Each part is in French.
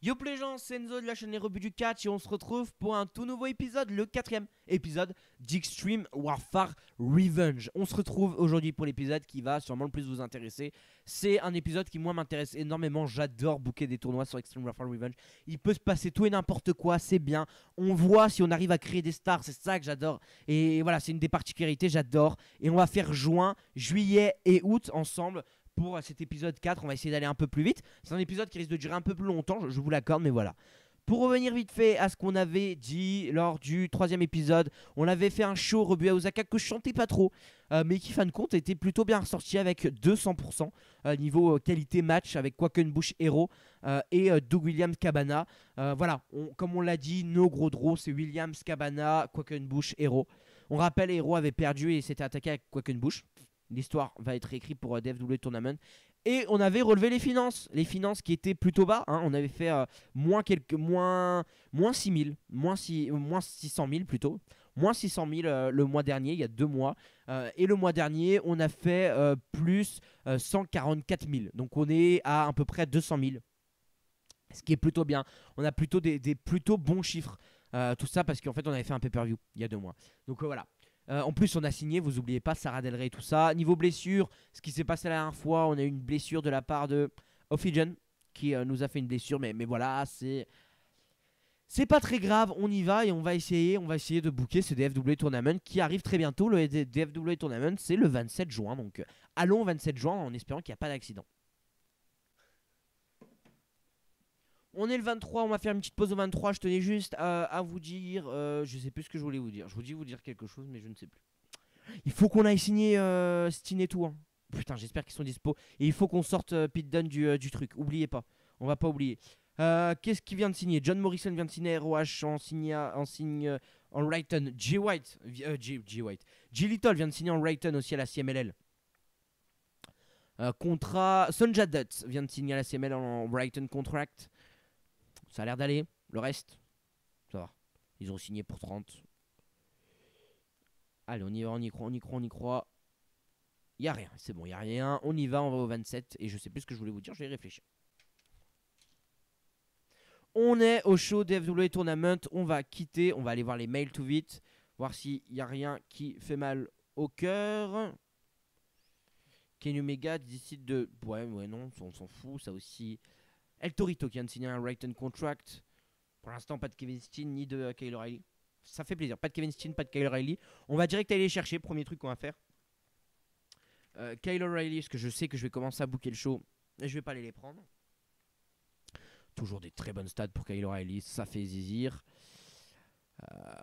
Yo les gens, c'est Enzo de la chaîne Les Rebuts du Catch et on se retrouve pour un tout nouveau épisode, le 4ème épisode d'Extreme Warfare Revenge. On se retrouve aujourd'hui pour l'épisode qui va sûrement le plus vous intéresser. C'est un épisode qui moi m'intéresse énormément, j'adore booker des tournois sur Extreme Warfare Revenge. Il peut se passer tout et n'importe quoi, c'est bien. On voit si on arrive à créer des stars, c'est ça que j'adore. Et voilà, c'est une des particularités, j'adore. Et on va faire juin, juillet et août ensemble. Pour cet épisode 4, on va essayer d'aller un peu plus vite. C'est un épisode qui risque de durer un peu plus longtemps, je vous l'accorde, mais voilà. Pour revenir vite fait à ce qu'on avait dit lors du 3ème épisode, on avait fait un show Rebut à Osaka que je chantais pas trop, mais qui, fin de compte, était plutôt bien ressorti avec 200% niveau qualité match avec Quackenbush Hero et Doug Williams Cabana. Voilà, comme on l'a dit, nos gros draws, c'est Williams Cabana, Quackenbush Hero. On rappelle, Hero avait perdu et s'était attaqué avec Quackenbush. L'histoire va être écrite pour DFW Tournament. Et on avait relevé les finances. Les finances qui étaient plutôt bas. Hein. On avait fait moins 6 000. Moins 600 000 plutôt. Moins 600 000 le mois dernier, il y a 2 mois. Et le mois dernier, on a fait plus 144 000. Donc on est à peu près 200 000. Ce qui est plutôt bien. On a plutôt des plutôt bons chiffres. Tout ça parce qu'en fait, on avait fait un pay-per-view il y a 2 mois. Donc voilà. En plus, on a signé, vous oubliez pas, Sarah Del Rey, tout ça. Niveau blessure, ce qui s'est passé la dernière fois, on a eu une blessure de la part de Ophigen qui nous a fait une blessure. Mais voilà, c'est pas très grave. On y va et on va essayer de booker ce DFW Tournament qui arrive très bientôt. Le DFW Tournament, c'est le 27 juin. Donc allons au 27 juin en espérant qu'il n'y a pas d'accident. On est le 23, on va faire une petite pause au 23. Je tenais juste à vous dire, je sais plus ce que je voulais vous dire. Je voulais vous dire quelque chose, mais je ne sais plus. Il faut qu'on aille signer Steen et tout. Hein. Putain, j'espère qu'ils sont dispo. Et il faut qu'on sorte Pete Dunne du truc. Oubliez pas, on va pas oublier. Qu'est-ce qui vient de signer? John Morrison vient de signer ROH en Wrighton. G Little vient de signer en Wrighton aussi à la CMLL. Contrat. Sonja Dutt vient de signer à la CMLL en Wrighton contract. Ça a l'air d'aller. Le reste, ça va. Ils ont signé pour 30. Allez, on y va, on y croit. Il n'y a rien, c'est bon, il n'y a rien. On y va, on va au 27. Et je sais plus ce que je voulais vous dire, je vais y réfléchir. On est au show DFW Tournament. On va quitter, on va aller voir les mails tout vite. Voir s'il n'y a rien qui fait mal au cœur. Kenny Omega décide de... Ouais, non, on s'en fout, ça aussi... El Torito qui vient de signer un Wrighton contract. Pour l'instant, pas de Kevin Steen ni de Kyle O'Reilly. Ça fait plaisir. Pas de Kevin Steen, pas de Kyle O'Reilly. On va direct aller les chercher. Premier truc qu'on va faire. Kyle O'Reilly, parce que je sais que je vais commencer à booker le show. Et je vais pas aller les prendre. Toujours des très bonnes stats pour Kyle O'Reilly. Ça fait zizir.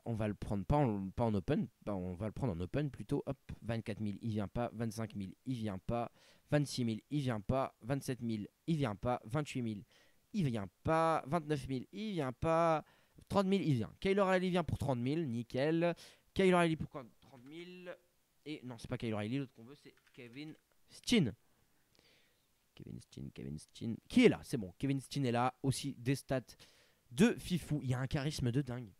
On va le prendre pas en open. On va le prendre en open plutôt. Hop, 24 000, il vient pas. 25 000, il vient pas. 26 000, il vient pas. 27 000, il vient pas. 28 000, il vient pas. 29 000, il vient pas. 30 000, il vient. Kyle O'Reilly vient pour 30 000, nickel. Kyle O'Reilly pour 30 000. Et non, c'est pas Kyle O'Reilly, l'autre qu'on veut, c'est Kevin Steen. Kevin Steen. Qui est là? C'est bon, Kevin Steen est là. Aussi des stats de fifou. Il y a un charisme de dingue.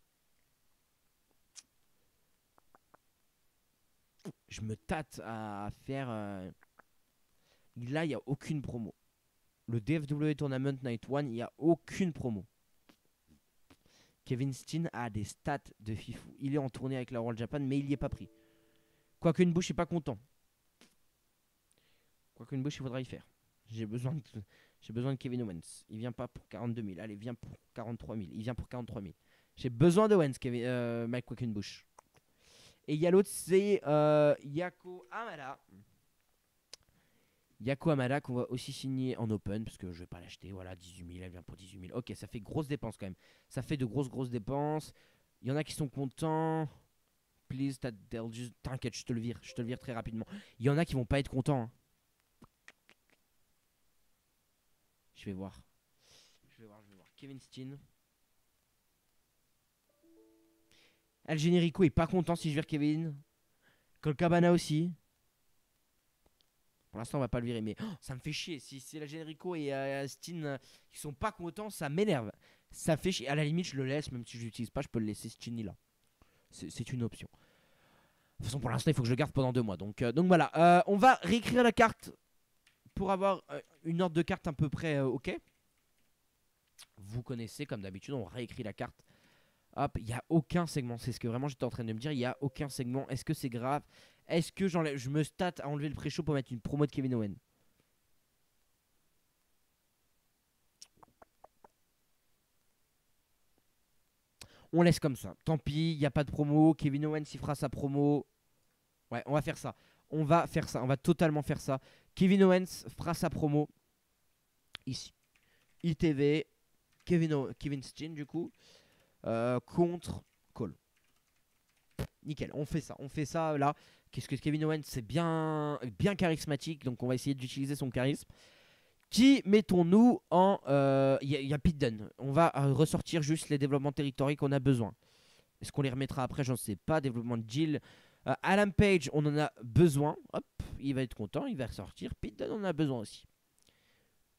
Je me tâte à faire... Là, il n'y a aucune promo. Le DFW Tournament Night 1, il n'y a aucune promo. Kevin Steen a des stats de fifou. Il est en tournée avec la World Japan, mais il n'y est pas pris. Quackenbush n'est pas content. Quackenbush, il faudra y faire. J'ai besoin de Kevin Owens. Il vient pas pour 42 000. Allez, viens pour 43 000. Il vient pour 43 000. J'ai besoin de Owens, Mike Quackenbush. Et il y a l'autre, c'est Yako Hamada. Yako Hamada qu'on va aussi signer en open. Parce que je vais pas l'acheter. Voilà, 18 000. Elle vient pour 18 000. Ok, ça fait grosses dépenses quand même. Ça fait de grosses dépenses. Il y en a qui sont contents. Please, t'inquiète, je te le vire. Je te le vire très rapidement. Il y en a qui vont pas être contents. Hein. Je vais voir. Kevin Steen. El Generico est pas content si je vire Kevin. Colt Cabana aussi. Pour l'instant, on va pas le virer, mais ça me fait chier. Si c'est El Generico et Steen qui sont pas contents, ça m'énerve. Ça fait chier. À la limite, je le laisse, même si je l'utilise pas, je peux le laisser Steen là. C'est une option. De toute façon, pour l'instant, il faut que je le garde pendant 2 mois. Donc voilà. On va réécrire la carte pour avoir une ordre de carte à peu près ok. vous connaissez comme d'habitude, on réécrit la carte. Hop, il n'y a aucun segment. C'est ce que vraiment j'étais en train de me dire. Il n'y a aucun segment. Est-ce que c'est grave? Est-ce que je me state à enlever le pré-show pour mettre une promo de Kevin Owens? On laisse comme ça. Tant pis, il n'y a pas de promo. Kevin Owens, il fera sa promo. Ouais, on va faire ça. On va faire ça. On va totalement faire ça. Kevin Owens fera sa promo ici. ITV. Kevin Steen, du coup. Contre Cole. Nickel, on fait ça. On fait ça là. Qu'est-ce que Kevin Owens, c'est bien charismatique. Donc on va essayer d'utiliser son charisme. Qui mettons-nous en... Il y a Pete Dunne. On va ressortir juste les développements territoriaux qu'on a besoin. Est-ce qu'on les remettra après? J'en sais pas. Développement de Jill. Adam Page, on en a besoin. Hop, il va être content. Il va ressortir. Pete Dunne, on en a besoin aussi.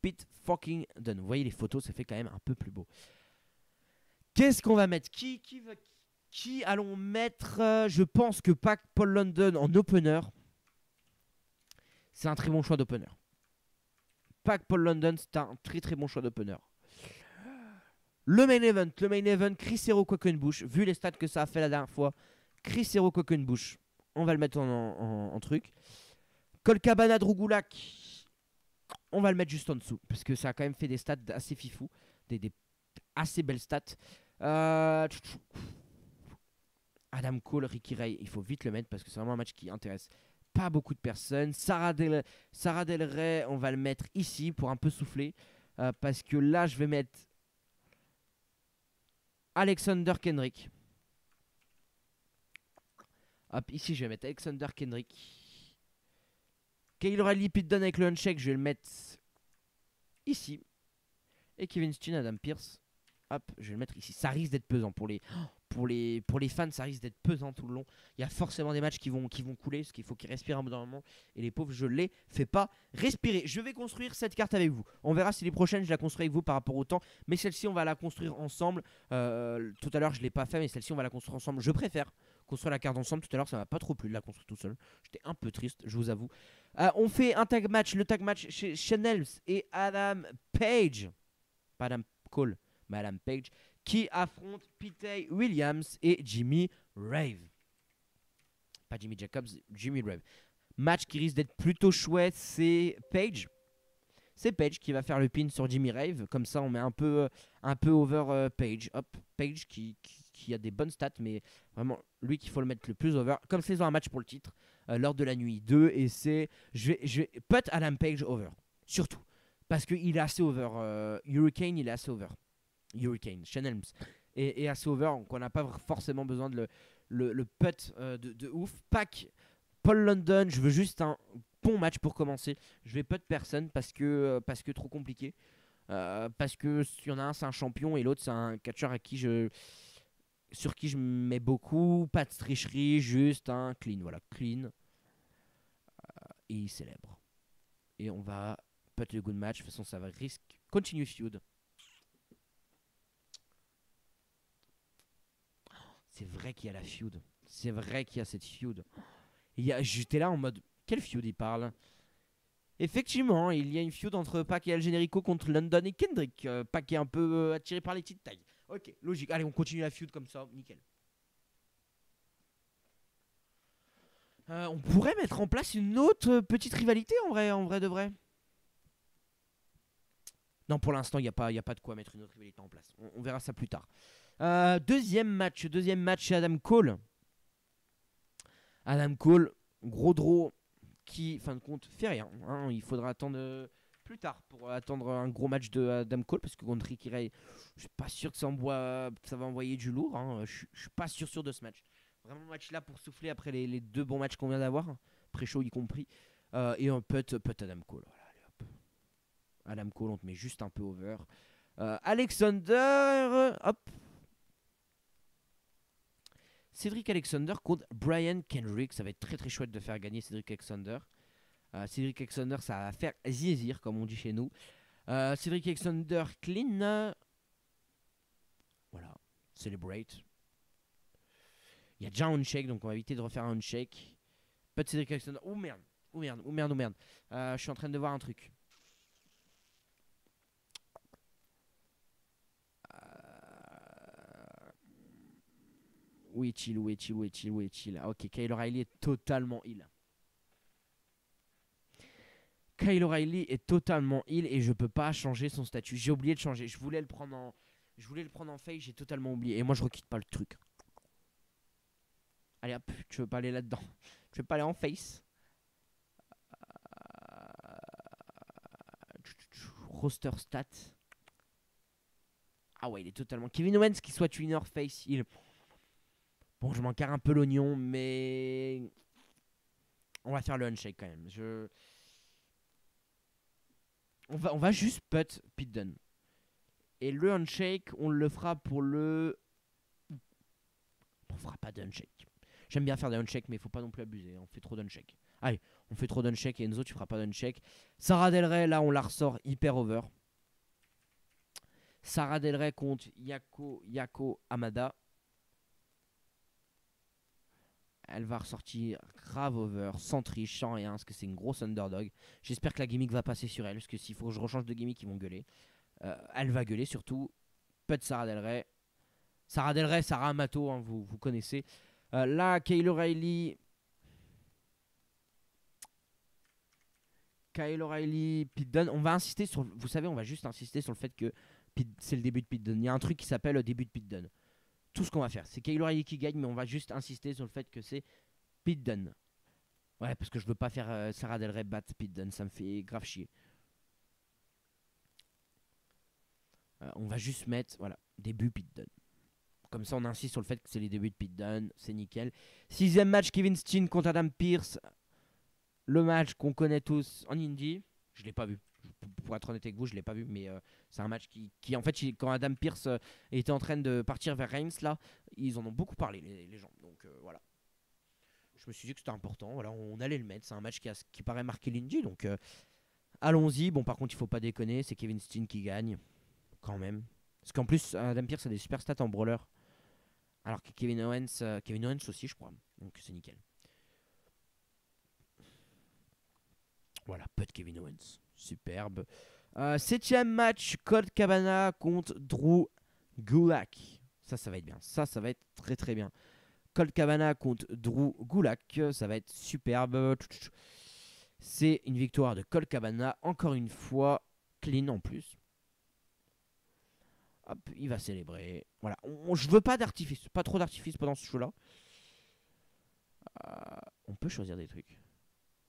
Pete fucking Dunne. Vous voyez les photos, ça fait quand même un peu plus beau. Qu'est-ce qu'on va mettre? Qui allons mettre? Je pense que Paul London en opener. C'est un très bon choix d'opener. Paul London, c'est un très très bon choix d'opener. Le main event, Chris Hero Quackenbush. Vu les stats que ça a fait la dernière fois, Chris Hero Quackenbush, on va le mettre en truc. Colt Cabana Drugulak, on va le mettre juste en dessous. Parce que ça a quand même fait des stats assez fifou. Des assez belles stats. Adam Cole, Ricky Ray, il faut vite le mettre parce que c'est vraiment un match qui intéresse pas beaucoup de personnes. Sarah Del Rey, on va le mettre ici pour un peu souffler. Parce que là, je vais mettre Alexander Kendrick. Hop, ici, je vais mettre Alexander Kendrick. Kyle O'Reilly, Pete Dunne avec le handshake, je vais le mettre ici. Et Kevin Steen, Adam Pearce. Hop, je vais le mettre ici. Ça risque d'être pesant pour les fans, ça risque d'être pesant tout le long. Il y a forcément des matchs qui vont couler, parce qu'il faut qu'ils respirent un bout d'un moment. Et les pauvres, je les fais pas respirer. Je vais construire cette carte avec vous. On verra si les prochaines, je la construis avec vous par rapport au temps. Mais celle-ci, on va la construire ensemble. Tout à l'heure, je ne l'ai pas fait, mais celle-ci, on va la construire ensemble. Je préfère construire la carte ensemble. Tout à l'heure, ça m'a pas trop plu de la construire tout seul. J'étais un peu triste, je vous avoue. On fait un tag match. Le tag match chez Chanel et Adam Page. Pas Adam Cole, mais Adam Page. Qui affronte Pete Williams et Jimmy Rave. Pas Jimmy Jacobs, Jimmy Rave. Match qui risque d'être plutôt chouette, c'est Page. C'est Page qui va faire le pin sur Jimmy Rave. Comme ça, on met un peu over Page. Hop, Page qui a des bonnes stats, mais vraiment, lui qu'il faut le mettre le plus over. Comme c'est un match pour le titre, lors de la nuit 2. Et c'est... Je vais put Adam Page over. Surtout. Parce qu'il est assez over. Hurricane, il est assez over. Hurricane, Chanel et assez over, donc on n'a pas forcément besoin de le putt de ouf. Pack, Paul London, je veux juste un bon match pour commencer. Je vais putt personne parce que trop compliqué. Parce que il y en a un c'est un champion et l'autre c'est un catcheur sur qui je mets beaucoup. Pas de tricherie, juste un clean, voilà, clean. Et il célèbre. Et on va putt le good match, de toute façon ça va risque continue feud. C'est vrai qu'il y a la feud. C'est vrai qu'il y a cette feud. J'étais là en mode, quelle feud il parle? Effectivement, il y a une feud entre Pac et El Generico contre London et Kendrick. Pac est un peu attiré par les petites tailles. Ok, logique. Allez, on continue la feud comme ça. Nickel. On pourrait mettre en place une autre petite rivalité en vrai de vrai. Non, pour l'instant, il n'y a pas de quoi mettre une autre rivalité en place. On verra ça plus tard. Deuxième match, chez Adam Cole. Adam Cole, gros draw qui, fin de compte, fait rien. Hein. Il faudra attendre plus tard pour attendre un gros match de Adam Cole parce que contre Ricky Ray, je suis pas sûr que ça va envoyer du lourd. Hein. Je suis pas sûr de ce match. Vraiment, match là pour souffler après les deux bons matchs qu'on vient d'avoir, hein. Pré-show y compris. Et un putt Adam Cole. Voilà, allez, hop. Adam Cole, on te met juste un peu over. Alexander, hop. Cedric Alexander contre Brian Kendrick. Ça va être très très chouette de faire gagner Cedric Alexander. Cedric Alexander, ça va faire zizir, comme on dit chez nous. Cedric Alexander clean. Voilà. Celebrate. Il y a déjà un handshake, donc on va éviter de refaire un handshake. Pas de Cedric Alexander. Oh merde. Je suis en train de voir un truc. Où est-il? Où est-il? Où est-il? Où est-il? Ah, ok, Kyle O'Reilly est totalement heal. Kyle O'Reilly est totalement heal et je peux pas changer son statut. J'ai oublié de changer. Je voulais le prendre en face, j'ai totalement oublié. Et moi je requitte pas le truc. Allez hop, tu veux pas aller là-dedans. Tu veux pas aller en face. Roster stat. Ah ouais, il est totalement... Kevin Owens qui soit winner face heal. Bon, je m'encarre un peu l'oignon, mais... On va faire le handshake quand même. On va juste put Pete Dunne. Et le handshake, on le fera pour le... On fera pas de handshake. J'aime bien faire des handshakes, mais il faut pas non plus abuser. On fait trop d'handshakes. Allez, on fait trop d'handshakes. Et Enzo, tu feras pas d'handshake. Sarah Del Rey, là, on la ressort hyper over. Sarah Del Rey contre Yako Hamada. Elle va ressortir grave over, sans triche, sans rien, parce que c'est une grosse underdog. J'espère que la gimmick va passer sur elle, parce que s'il faut que je rechange de gimmick, ils vont gueuler. Elle va gueuler surtout. Pas de Sarah Del Rey. Sarah Del Rey, Sarah Amato, hein, vous connaissez. Là, Kyle O'Reilly. Pete Dunne. On va insister sur... Vous savez, on va juste insister sur le fait que c'est le début de Pete Dunne. Il y a un truc qui s'appelle le début de Pete Dunne. Tout ce qu'on va faire, c'est Kyle O'Reilly qui gagne, mais on va juste insister sur le fait que c'est Pete Dunne. Ouais, parce que je veux pas faire Sarah Del Rey battre Pete Dunne, ça me fait grave chier. On va juste mettre, voilà, début Pete Dunne. Comme ça, on insiste sur le fait que c'est les débuts de Pete Dunne, c'est nickel. 6ème match, Kevin Steen contre Adam Pearce. Le match qu'on connaît tous en indie. Je l'ai pas vu. Pour être honnête avec vous, je l'ai pas vu, mais c'est un match qui en fait, quand Adam Pearce était en train de partir vers Reigns, là, ils en ont beaucoup parlé, les gens. Donc voilà. Je me suis dit que c'était important. Voilà, on allait le mettre. C'est un match qui paraît marquer l'indie, donc allons-y. Bon, par contre, il faut pas déconner. C'est Kevin Steen qui gagne, quand même. Parce qu'en plus, Adam Pearce a des super stats en brawler. Alors que Kevin Owens aussi, je crois. Donc c'est nickel. Voilà, peu de Kevin Owens. Superbe. 7ème match, Colt Cabana contre Drew Gulak. Ça va être bien. Ça va être très très bien. Colt Cabana contre Drew Gulak. Ça va être superbe. C'est une victoire de Colt Cabana. Encore une fois, clean en plus. Hop, il va célébrer. Voilà. Je veux pas d'artifice. Pas trop d'artifice pendant ce show-là. On peut choisir des trucs.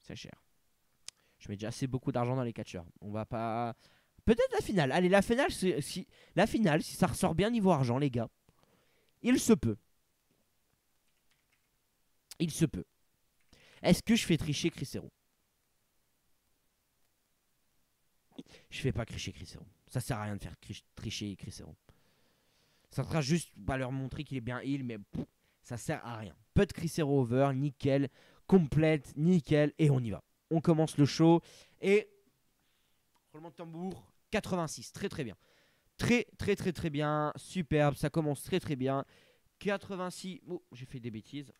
C'est cher. Je mets déjà assez beaucoup d'argent dans les catcheurs. On va pas... Peut-être la finale. Allez, la finale, si ça ressort bien niveau argent, les gars. Il se peut. Il se peut. Est-ce que je fais tricher Chris Hero? Je fais pas tricher Chris Hero. Ça sert à rien de faire tricher Chris Hero. Ça sera juste leur montrer qu'il est bien heal, mais ça sert à rien. Peu de Chris Hero over, nickel, complète, nickel, et on y va. On commence le show et roulement de tambour 86, très très bien. Très bien, superbe, ça commence très très bien. 86, oh, j'ai fait des bêtises.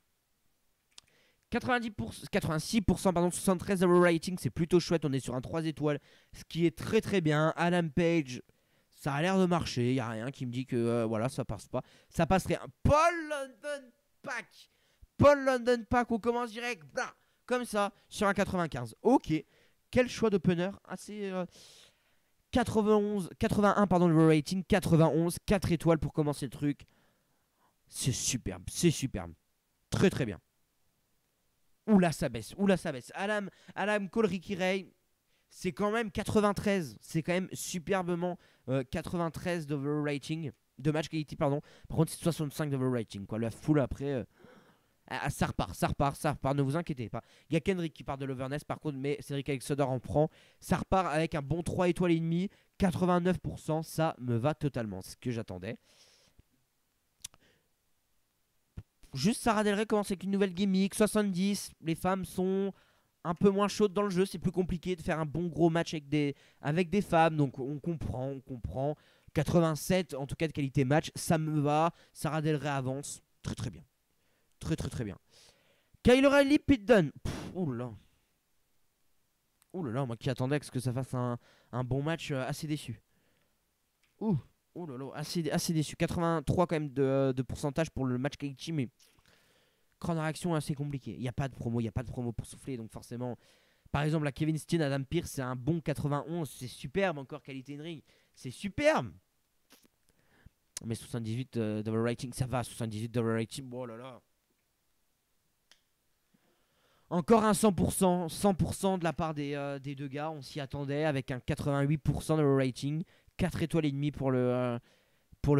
86%, pardon, 73 rating, c'est plutôt chouette, on est sur un 3 étoiles, ce qui est très très bien. Adam Page, ça a l'air de marcher, il n'y a rien qui me dit que voilà, ça passe pas. Ça passerait un Paul London Pack, on commence direct, blah, comme ça, sur un 95. Ok, quel choix d'opener. Assez 81 pardon, le rating, 91, 4 étoiles pour commencer le truc. C'est superbe, c'est superbe. Très très bien. Oula ça baisse. Adam Cole, Ricky Ray, c'est quand même 93. C'est quand même superbement 93 d'overrating, de match quality pardon. Par contre c'est 65 d'overrating quoi. La foule après... ça repart, ne vous inquiétez pas. Il y a Kendrick qui part de l'overness par contre, mais Cédric Alexander en prend. Ça repart avec un bon 3 étoiles et demi, 89%, ça me va totalement, c'est ce que j'attendais. Juste Sarah Del Rey commence avec une nouvelle gimmick, 70, les femmes sont un peu moins chaudes dans le jeu, c'est plus compliqué de faire un bon gros match avec des femmes, donc on comprend. 87 en tout cas de qualité match, ça me va. Sarah Del Rey avance, très très bien. Très bien. Kyle O'Reilly, Pete Dunne. Oula, moi qui attendais à ce que ça fasse un bon match, assez déçu. Oh là là, assez déçu. 83 quand même de pourcentage pour le match quality, mais chrono réaction assez compliqué. Il n'y a pas de promo pour souffler, donc forcément. Par exemple, la Kevin Steen, Adam Pearce, c'est un bon 91, c'est superbe encore qualité in ring, c'est superbe. Mais 78 d'overrating, ça va, 78 d'overrating, oh là là. Encore un 100%, 100% de la part des deux gars, on s'y attendait avec un 88% d'overrating, 4 étoiles et demie pour le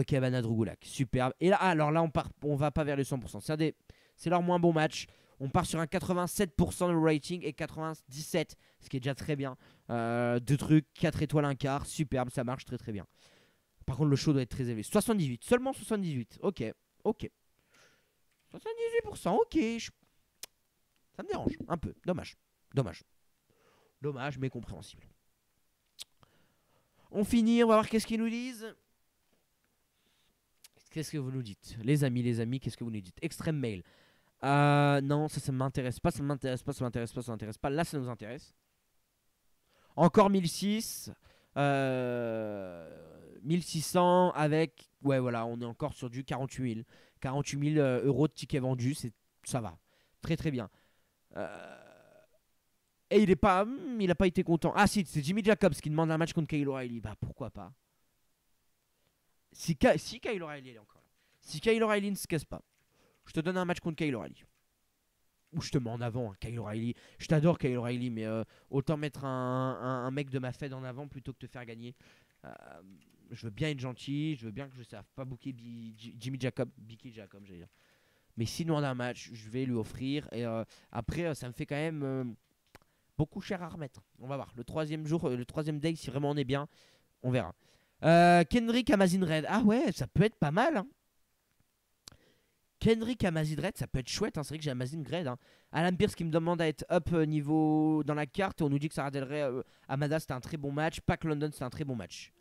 Cabana de Rougoulac. Superbe. Et là, alors là, on va pas vers les 100%. C'est leur moins bon match. On part sur un 87% de rating et 97, ce qui est déjà très bien. Deux trucs, 4 étoiles, un quart. Superbe, ça marche très très bien. Par contre, le show doit être très élevé. 78, seulement 78. Ok, ok. 78%, ok. Ça me dérange un peu. Dommage. Dommage. Dommage, mais compréhensible. On finit, on va voir qu'est-ce qu'ils nous disent. Qu'est-ce que vous nous dites? Les amis, qu'est-ce que vous nous dites? Extreme mail. Non, ça m'intéresse pas, ça m'intéresse pas, ça m'intéresse pas, ça m'intéresse pas. Là, ça nous intéresse. Encore 1006. 1600 avec... Ouais, voilà, on est encore sur du 48 000. 48 000 euros de tickets vendus, ça va. Très, très bien. Et il a pas été content. Ah si, c'est Jimmy Jacobs qui demande un match contre Kyle O'Reilly. Bah, pourquoi pas. Si Kyle O'Reilly est encore là. Si Kyle O'Reilly ne se casse pas, je te donne un match contre Kyle O'Reilly. Ou je te mets en avant, Kyle O'Reilly. Je t'adore, Kyle O'Reilly, mais autant mettre un mec de ma fed en avant plutôt que te faire gagner. Je veux bien être gentil, je veux bien que je ne sache pas booker Jimmy Jacob, Bicky Jacob, j'allais dire. Mais sinon, on a un match, je vais lui offrir. Et après, ça me fait quand même beaucoup cher à remettre. On va voir. Le troisième jour, le troisième day, si vraiment on est bien, on verra. Kendrick Amazin Red. Ah ouais, ça peut être pas mal. Hein. Kendrick Amazin Red, ça peut être chouette. Hein. C'est vrai que j'ai Amazin Red. Hein. Alan Pierce qui me demande à être up niveau dans la carte. On nous dit que Sarah Del Rey, Amada, c'était un très bon match. Pac London, c'était un très bon match.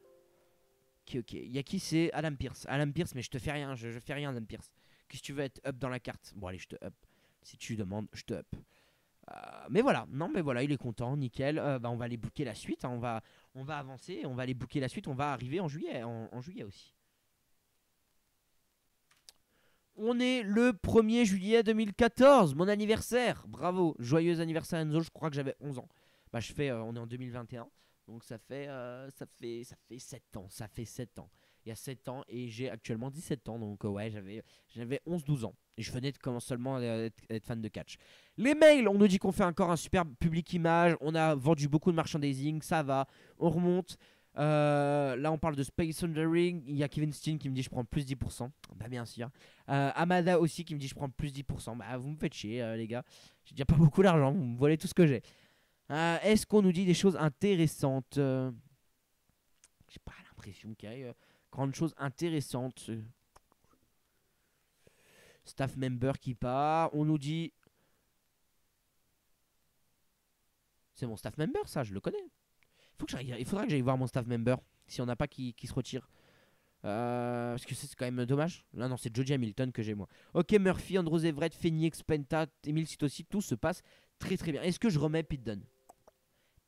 Ok. Y a qui? C'est Alan Pierce. Alan Pierce, mais je te fais rien. Je fais rien, Alan Pierce. Qu'est-ce que tu veux être up dans la carte? Bon, allez, je te up. Si tu demandes, je te up. Mais voilà, non mais voilà, il est content, nickel. On va aller booker la suite, hein. On va avancer, on va aller booker la suite, on va arriver en juillet, en juillet aussi. On est le 1er juillet 2014, mon anniversaire. Bravo, joyeux anniversaire Enzo, je crois que j'avais 11 ans. Bah on est en 2021, donc ça fait 7 ans, ça fait 7 ans. Il y a 7 ans et j'ai actuellement 17 ans, donc ouais, j'avais 11-12 ans. Et je venais de commencer seulement à être fan de catch. Les mails, on nous dit qu'on fait encore un super public image. On a vendu beaucoup de merchandising, ça va. On remonte. Là, on parle de Space Thundering. Il y a Kevin Steen qui me dit je prends plus 10%. Bah, bien sûr. Amada aussi qui me dit je prends plus 10%. Bah, vous me faites chier, les gars. J'ai déjà pas beaucoup d'argent. Vous me volez tout ce que j'ai. Est-ce qu'on nous dit des choses intéressantes? J'ai pas l'impression qu'il y ait grande chose intéressante. Staff member qui part. On nous dit. C'est mon staff member, ça, je le connais. Il faudra que j'aille voir mon staff member. Si on n'a pas qui se retire. Parce que c'est quand même dommage. Là, non, c'est Jody Hamilton que j'ai, moi. Ok, Murphy, Andrews Everett, Phoenix, Penta, Emile Sitosi, tout se passe très très bien. Est-ce que je remets Pete Dunne?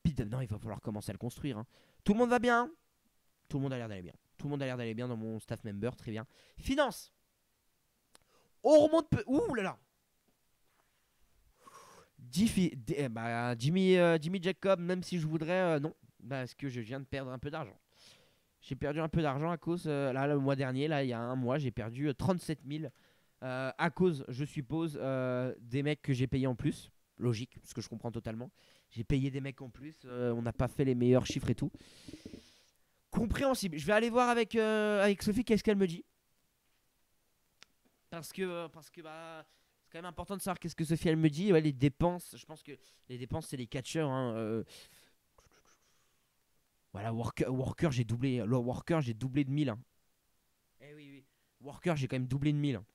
Pete Dunne, non, il va falloir commencer à le construire. Hein. Tout le monde va bien? Tout le monde a l'air d'aller bien. Tout le monde a l'air d'aller bien dans mon staff member, très bien. Finance. On remonte peu. Ouh là là. Jimmy Jacob, même si je voudrais, non. Parce que je viens de perdre un peu d'argent. J'ai perdu un peu d'argent à cause, là, le mois dernier, là, il y a un mois, j'ai perdu 37 000 à cause, je suppose, des mecs que j'ai payés en plus. Logique, parce que je comprends totalement. J'ai payé des mecs en plus, on n'a pas fait les meilleurs chiffres et tout. Compréhensible. Je vais aller voir avec Sophie qu'est-ce qu'elle me dit. Parce que bah, c'est quand même important de savoir qu'est-ce que Sophie elle me dit. Ouais, les dépenses, je pense que les dépenses c'est les catcheurs. Hein, Voilà, Worker j'ai doublé. Worker j'ai doublé de 1000. Hein. Eh oui, oui. Worker j'ai quand même doublé de 1000. Hein.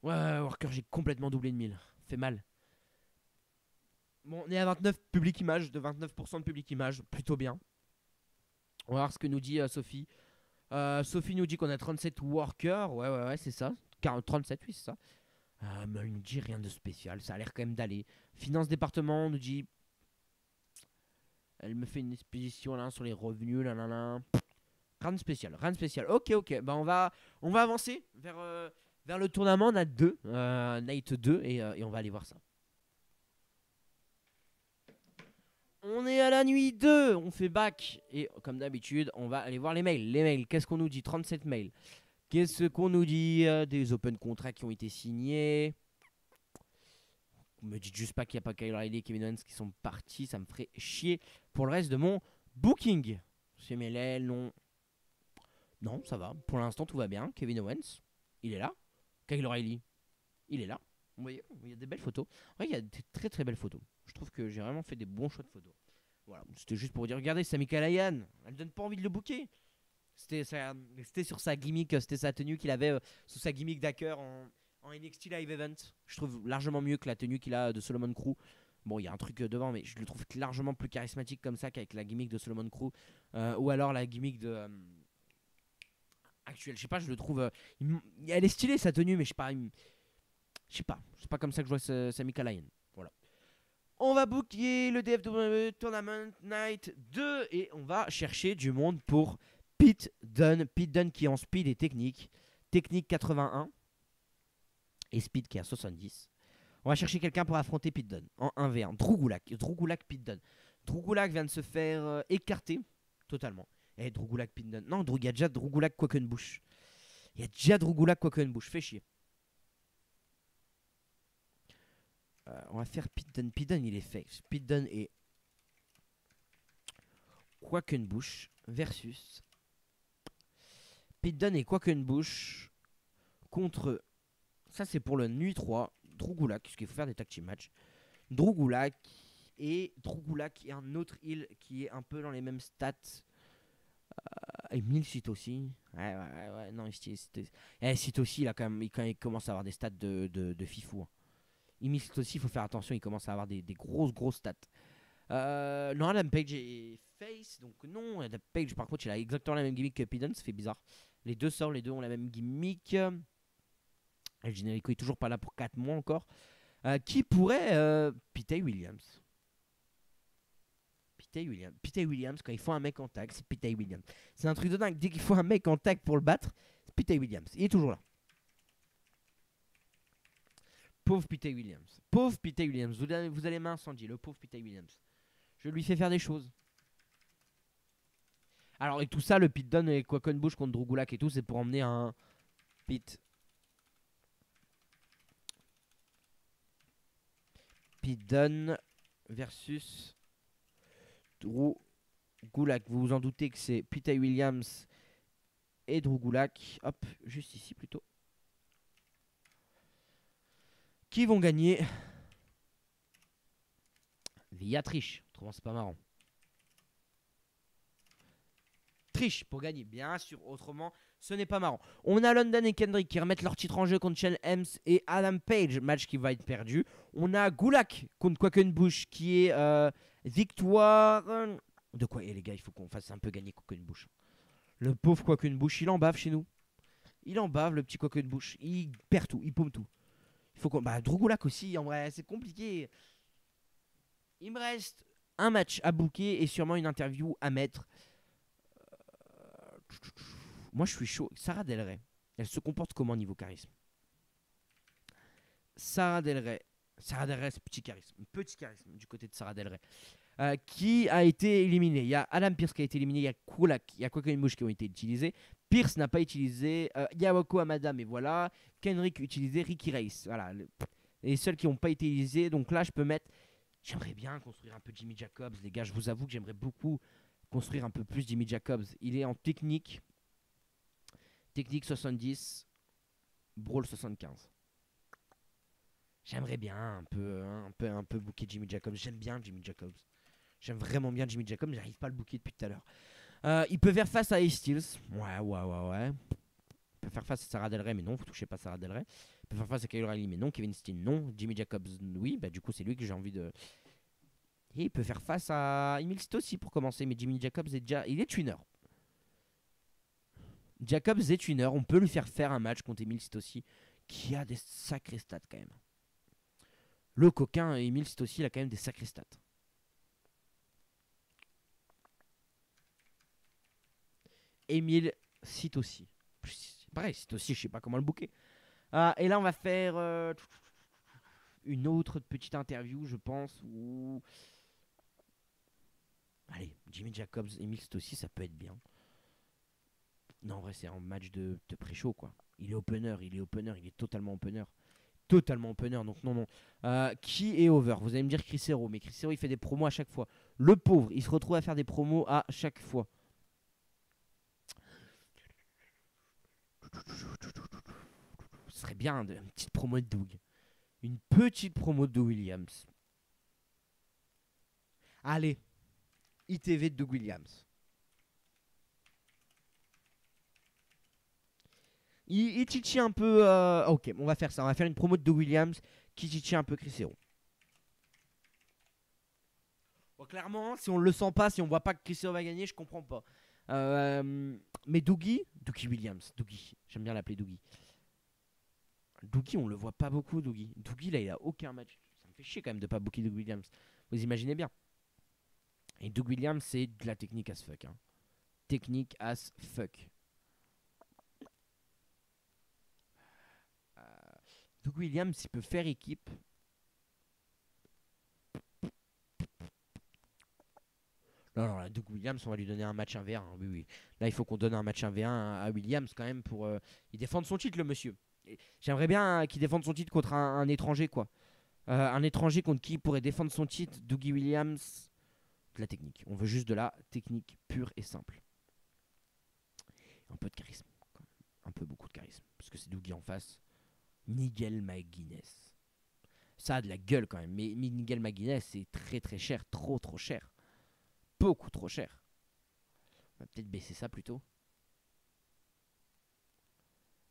Ouais, Worker j'ai complètement doublé de 1000. Fait mal. Bon, on est à 29 public image, de 29% de public image. Plutôt bien. On va voir ce que nous dit Sophie. Sophie nous dit qu'on a 37 workers. Ouais, c'est ça. 37, oui, c'est ça. Mais elle nous dit rien de spécial. Ça a l'air quand même d'aller. Finance département, on nous dit. Elle me fait une exposition là sur les revenus, là, là, là. Rien de spécial, rien de spécial. Ok, ok. Bah on va avancer vers le tournament Night 2, Night 2 et on va aller voir ça. On est à la nuit 2, on fait back. Et comme d'habitude, on va aller voir les mails. Les mails, qu'est-ce qu'on nous dit? 37 mails. Qu'est-ce qu'on nous dit? Des open contrats qui ont été signés. Me dites juste pas qu'il n'y a pas Kyle O'Reilly et Kevin Owens qui sont partis. Ça me ferait chier pour le reste de mon booking. C'est mêlé, non. Non, ça va. Pour l'instant, tout va bien. Kevin Owens, il est là. Kyle O'Reilly, il est là. Vous voyez, il y a des belles photos. En vrai, il y a des très très belles photos. Je trouve que j'ai vraiment fait des bons choix de photos. Voilà, c'était juste pour vous dire, regardez, Sami Callihan, elle donne pas envie de le booker. C'était sur sa gimmick, c'était sa tenue qu'il avait sous sa gimmick d'hacker en NXT Live Event. Je trouve largement mieux que la tenue qu'il a de Solomon Crew. Bon, il y a un truc devant, mais je le trouve largement plus charismatique comme ça qu'avec la gimmick de Solomon Crew. Ou alors la gimmick de... actuelle, je sais pas, je le trouve... elle est stylée sa tenue, mais je sais pas... je sais pas, c'est pas comme ça que je vois Sami Callihan. Voilà. On va booker le DFW Tournament Night 2 et on va chercher du monde pour Pete Dunne. Pete Dunne qui est en speed et technique. Technique 81 et speed qui est à 70. On va chercher quelqu'un pour affronter Pete Dunne en 1v1. Drew Gulak, Pete Dunne. Drew Gulak vient de se faire écarter totalement. Et Drew Gulak, Pete Dunne. Non, il y a déjà Drew Gulak, Quackenbush. Il y a déjà Drew Gulak, Quackenbush. Fais chier. On va faire Pete Dunne. Pete Dunne, il est face. Pete Dunne et Quackenbush versus Pete Dunne et Quackenbush contre... Ça, c'est pour le nuit 3. Drew Gulak, parce qu'il faut faire des tag team match. Drew Gulak et un autre heal qui est un peu dans les mêmes stats. Et Milcit aussi. Ouais. Non, Cite aussi, il commence à avoir des stats de fifou. Hein. Milcit aussi, il faut faire attention, il commence à avoir des grosses stats. Non, Adam Page est face, donc non. Adam Page, par contre, il a exactement la même gimmick que Pete Dunne, ça fait bizarre. Les deux ont la même gimmick. El Generico est toujours pas là pour 4 mois encore. Qui pourrait Pete Williams. Pete Williams, quand il faut un mec en tag, c'est Pete Williams. C'est un truc de dingue. Dès qu'il faut un mec en tag pour le battre, c'est Pete Williams. Il est toujours là. Pauvre Pete Williams. Vous allez m'incendier, le pauvre Pete Williams. Je lui fais faire des choses. Alors, et tout ça, le Pete Dunne et Quackenbush contre Drew Gulak et tout, c'est pour emmener un Pete Dunne versus Drew Gulak. Vous vous en doutez que c'est Pete Williams et Drew Gulak. Hop, juste ici plutôt. Qui vont gagner via triche. Autrement, c'est pas marrant. Triche pour gagner, bien sûr. Autrement, ce n'est pas marrant. On a London et Kendrick qui remettent leur titre en jeu contre Shane Helms et Adam Page. Match qui va être perdu. On a Gulak contre Quackenbush qui est victoire. De quoi? Et les gars, il faut qu'on fasse un peu gagner Quackenbush. Le pauvre Quackenbush, il en bave chez nous. Il en bave, le petit Quackenbush. Il perd tout, il paume tout. Il faut qu'on... Bah, Drew Gulak aussi, en vrai, c'est compliqué. Il me reste un match à booker et sûrement une interview à mettre. Moi, je suis chaud. Sarah Del Rey, elle se comporte comment niveau charisme? Sarah Del Rey, c'est petit charisme du côté de Sarah Del Rey. Qui a été éliminé? Il y a Adam Pearce qui a été éliminé, il y a Kulak, il y a Quackenbush qui ont été utilisés. Pierce n'a pas utilisé, Yawako Amada, mais voilà. Kendrick utilisé, Ricky Race. Voilà. Les seuls qui n'ont pas été utilisés. Donc là, je peux mettre. J'aimerais bien construire un peu Jimmy Jacobs, les gars. Je vous avoue que j'aimerais beaucoup construire un peu plus Jimmy Jacobs. Il est en technique. Technique 70, Brawl 75. J'aimerais bien un peu booker Jimmy Jacobs. J'aime bien Jimmy Jacobs. J'aime vraiment bien Jimmy Jacobs. J'arrive pas à le booker depuis tout à l'heure. Il peut faire face à Ace Styles. Ouais. Il peut faire face à Sarah Del Rey, mais non, vous touchez pas Sarah Del Rey. Il peut faire face à Kyle O'Reilly, mais non. Kevin Steen, non. Jimmy Jacobs, oui. Bah, du coup, c'est lui que j'ai envie de. Et il peut faire face à Emil aussi pour commencer, mais Jimmy Jacobs est déjà. Il est twinner. Jacobs est twinner. On peut lui faire un match contre Emil aussi, qui a des sacrés stats quand même. Le coquin Emil aussi, il a quand même des sacrés stats. Emile Sitossi. Pareil, Sitossi, je sais pas comment le booker. Et là, on va faire une autre petite interview, je pense. Où... Allez, Jimmy Jacobs, Emile Sitossi, ça peut être bien. Non, en vrai, c'est un match de pré-show, quoi. Il est opener, il est totalement opener. Totalement opener, donc non. Qui est over? Vous allez me dire Chris Hero, mais Chris Hero, il fait des promos à chaque fois. Le pauvre, il se retrouve à faire des promos à chaque fois. Ce serait bien une petite promo de Doug. Une petite promo de Williams. Allez, ITV de Doug Williams. Il titille un peu. Ok, on va faire ça. On va faire une promo de Doug Williams qui titille un peu Chris Hero. Bon, clairement, si on le sent pas, si on voit pas que Chris Hero va gagner, je comprends pas. Mais Dougie Williams. Dougie, j'aime bien l'appeler Dougie. Dougie, on le voit pas beaucoup, Dougie. Dougie, là, il a aucun match. Ça me fait chier quand même de pas booker Doug Williams. Vous imaginez bien. Et Doug Williams, c'est de la technique as fuck. Hein. Technique as fuck. Doug Williams, il peut faire équipe. Non, là, Doug Williams, on va lui donner un match 1v1. Hein, oui. Là, il faut qu'on donne un match 1v1 à Williams quand même pour. Il défende son titre, le monsieur. J'aimerais bien qu'il défende son titre contre un étranger, quoi. Un étranger contre qui il pourrait défendre son titre. Dougie Williams. De la technique. On veut juste de la technique pure et simple. Un peu de charisme. Un peu beaucoup de charisme. Parce que c'est Dougie en face. Miguel McGuinness. Ça a de la gueule quand même. Mais Miguel McGuinness, c'est très très cher. Trop cher. Beaucoup trop cher. On va peut-être baisser ça plutôt.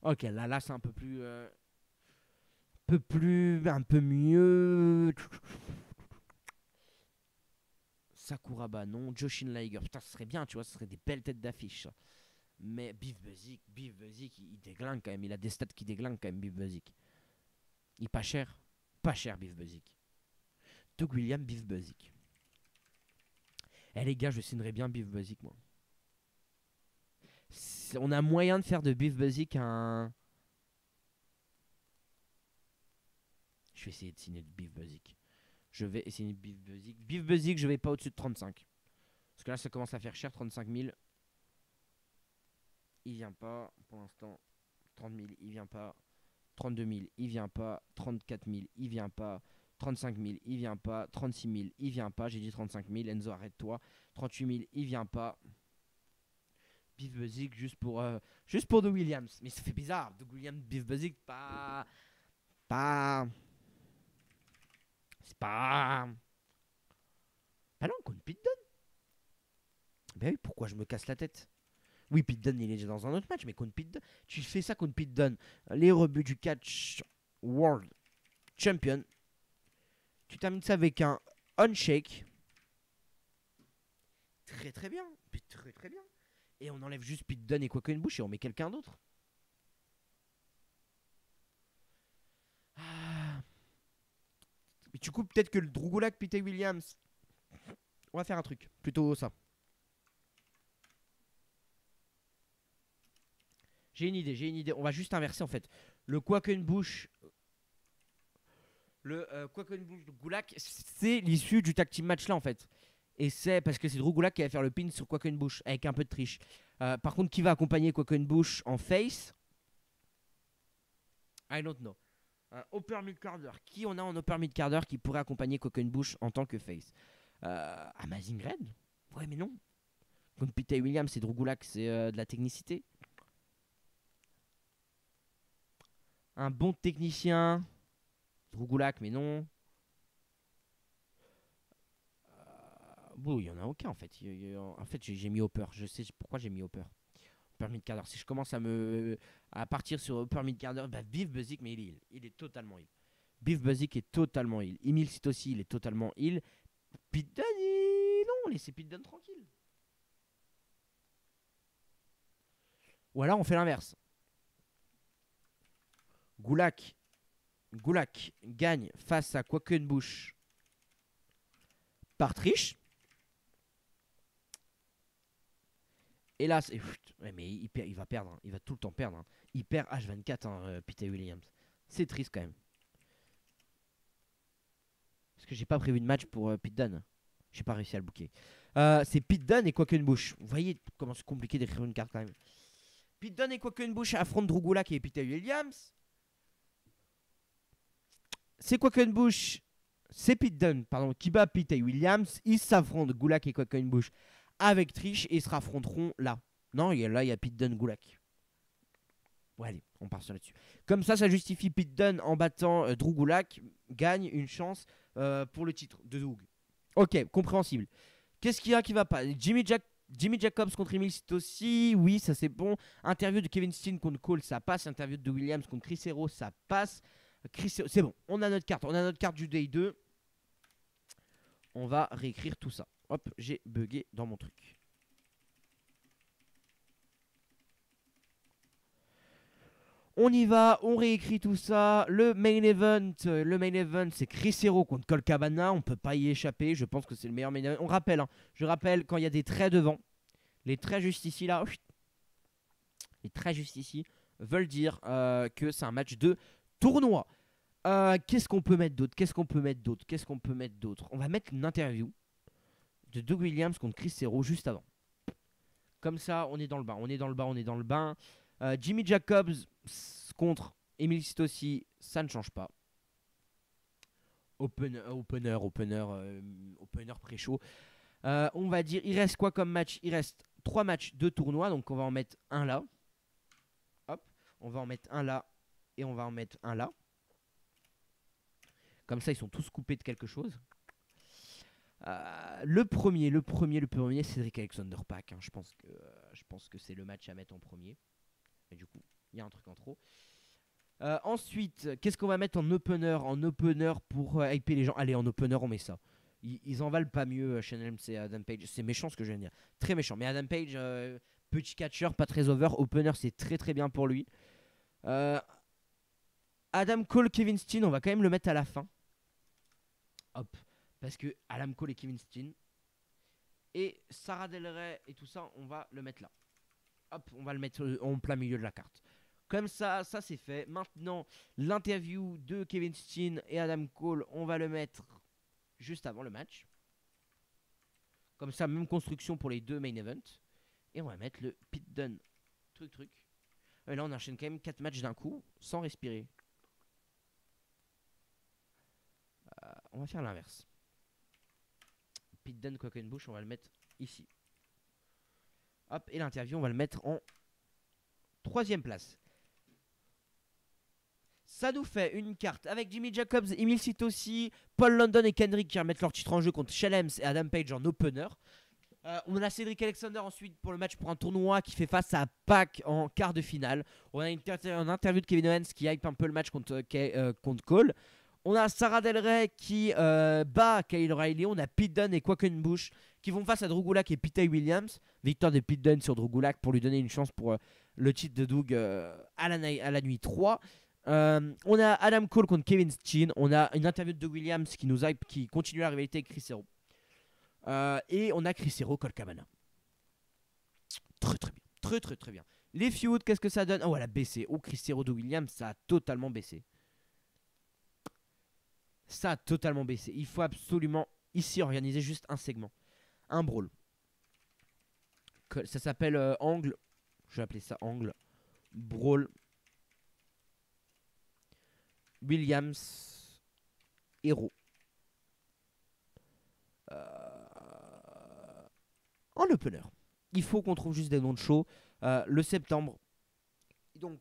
Ok, là c'est un peu plus. Un peu mieux. Sakuraba, non. Joshin Liger. Putain, ce serait bien, tu vois. Ce serait des belles têtes d'affiche. Mais Beef Buzik, il déglingue quand même. Il a des stats qui déglinguent quand même, Beef Buzik. Il est pas cher. Pas cher, Beef Buzik. Doug Williams, Beef Buzik. Eh les gars, je signerais bien Beef Buzik, moi. On a moyen de faire de Beef Buzik un. Je vais essayer de signer de Beef Buzik. Je vais essayer de Beef Buzik. Beef Buzik, je vais pas au-dessus de 35. Parce que là, ça commence à faire cher, 35 000. Il vient pas pour l'instant. 30 000, il vient pas. 32 000, il vient pas. 34 000, il vient pas. 35 000, il vient pas. 36 000, il vient pas. J'ai dit 35 000. Enzo, arrête-toi. 38 000, il vient pas. Beef Buzik juste pour Doug Williams. Mais ça fait bizarre. Doug Williams, Beef Buzik, pas. C'est pas. Ah non, contre Pete Dunne. Ben oui, pourquoi je me casse la tête? Oui, Pete Dunne, il est déjà dans un autre match, mais contre Pete Dunne, tu fais ça contre Pete Dunne. Les rebuts du catch World Champion. Tu termines ça avec un on-shake. Très très bien. Très très bien. Et on enlève juste Pete Dunne et Quackenbush et on met quelqu'un d'autre. Mais du coup, peut-être que le Drugulak, Pete Williams. On va faire un truc. Plutôt ça. J'ai une idée. On va juste inverser en fait. Le Quackenbush. Le Quackenbush de Gulak, c'est l'issue du tag team match là en fait. Et c'est parce que c'est Drugulak qui va faire le pin sur Quackenbush avec un peu de triche. Par contre, qui va accompagner Quackenbush en face? I don't know. Upper Mid Carter. Qui on a en Upper Mid Carter qui pourrait accompagner Quackenbush en tant que face? Amazing Red? Ouais, mais non. Comme Pete Williams et Drugulak, c'est de la technicité. Un bon technicien. Drugulak, mais non. Bon, il y en a aucun en fait. En fait, j'ai mis Hopper. Je sais pourquoi j'ai mis Hopper. Upper Mid Carter. Si je commence à partir sur Upper Mid Carter, bah Beef Buzik, mais il est heal. Il est totalement heal. Beef Buzik est totalement heal. Emile Sitossi, il est totalement heal. Pete Dunne, non, laissez Pete Dunne tranquille. Ou alors on fait l'inverse. Gulak gagne face à Quackenbush par triche. Et là, ouais, mais il va perdre. Hein. Il va tout le temps perdre. Hein. Il perd H24, hein, Pete Williams. C'est triste quand même. Parce que j'ai pas prévu de match pour Pete Dunne. J'ai pas réussi à le booker. C'est Pete Dunne et Quackenbush. Vous voyez comment c'est compliqué d'écrire une carte quand même. Pete Dunne et Quackenbush affrontent Drew Gulak et Pete Williams. C'est Quackenbush. C'est Pete Dunne, pardon, qui bat Pete Williams. Ils s'affrontent, Gulak et Quackenbush, avec Trish et ils se raffronteront là. Non, là, il y a Pete Dunne, Gulak. Ouais, allez, on part sur là-dessus. Comme ça justifie Pete Dunne en battant Drew Gulak, gagne une chance pour le titre de Doug. Ok, compréhensible. Qu'est-ce qu'il y a qui va pas? Jimmy Jacobs contre Emil Sitoci, oui, ça c'est bon. Interview de Kevin Steen contre Cole, ça passe. Interview de Williams contre Chris Hero, ça passe. C'est bon, on a notre carte du Day 2. On va réécrire tout ça. Hop, j'ai bugué dans mon truc. On y va, on réécrit tout ça. Le main event, c'est Chris Hero contre Colt Cabana. On peut pas y échapper. Je pense que c'est le meilleur main event. On rappelle, hein, je rappelle quand il y a des traits devant, les traits juste ici là, les traits juste ici veulent dire que c'est un match de tournoi. Qu'est-ce qu'on peut mettre d'autre? On va mettre une interview de Doug Williams contre Chris Hero juste avant. Comme ça, on est dans le bain. Jimmy Jacobs contre Emil Sitoci, ça ne change pas. Opener pré-show. On va dire, il reste quoi comme match? Il reste 3 matchs de tournoi, donc on va en mettre un là. Hop, on va en mettre un là et on va en mettre un là. Comme ça, ils sont tous coupés de quelque chose. Le premier, Cédric Alexander Pack. Hein. Je pense que c'est le match à mettre en premier. Mais du coup, il y a un truc en trop. Ensuite, qu'est-ce qu'on va mettre en opener? En opener pour hyper les gens. Allez, en opener, on met ça. Ils en valent pas mieux, Shane Helms et Adam Page. C'est méchant ce que je viens de dire. Très méchant. Mais Adam Page, petit catcher, pas très over. Opener, c'est très très bien pour lui. Adam Cole, Kevin Steen, on va quand même le mettre à la fin. Hop. Parce que Adam Cole et Kevin Steen. Et Sarah Del Rey et tout ça, on va le mettre là. Hop, on va le mettre en plein milieu de la carte. Comme ça c'est fait. Maintenant, l'interview de Kevin Steen et Adam Cole, on va le mettre juste avant le match. Comme ça, même construction pour les deux main events. Et on va mettre le Pete Dunne. Truc. Et là, on enchaîne quand même 4 matchs d'un coup, sans respirer. On va faire l'inverse. Pete Dunne, Quackenbush, on va le mettre ici. Hop, et l'interview, on va le mettre en 3ème place. Ça nous fait une carte avec Jimmy Jacobs, Emil Sitoci, Paul London et Kendrick qui remettent leur titre en jeu contre Shane Helms et Adam Page en opener. On a Cedric Alexander ensuite pour le match pour un tournoi qui fait face à Pac en quart de finale. On a une interview de Kevin Owens qui hype un peu le match contre Cole. On a Sarah Del Rey qui bat Kyle O'Reilly. On a Pete Dunne et Quackenbush qui vont face à Drew Gulak et Pete Williams. Victoire de Pete Dunne sur Drew Gulak pour lui donner une chance pour le titre de Doug à la nuit 3. On a Adam Cole contre Kevin Steen. On a une interview de Doug Williams qui nous hype, qui continue la rivalité avec Chris Hero. Et on a Chris Hero, Colt Cabana. Très bien. Les feuds, qu'est-ce que ça donne? Oh, elle a baissé. Oh, Chris Hero de Williams, ça a totalement baissé. Il faut absolument ici organiser juste un segment. Un brawl. Ça s'appelle Angle. Je vais appeler ça Angle. Brawl. Williams. Hero. En opener. Il faut qu'on trouve juste des noms de show. Le septembre. Donc,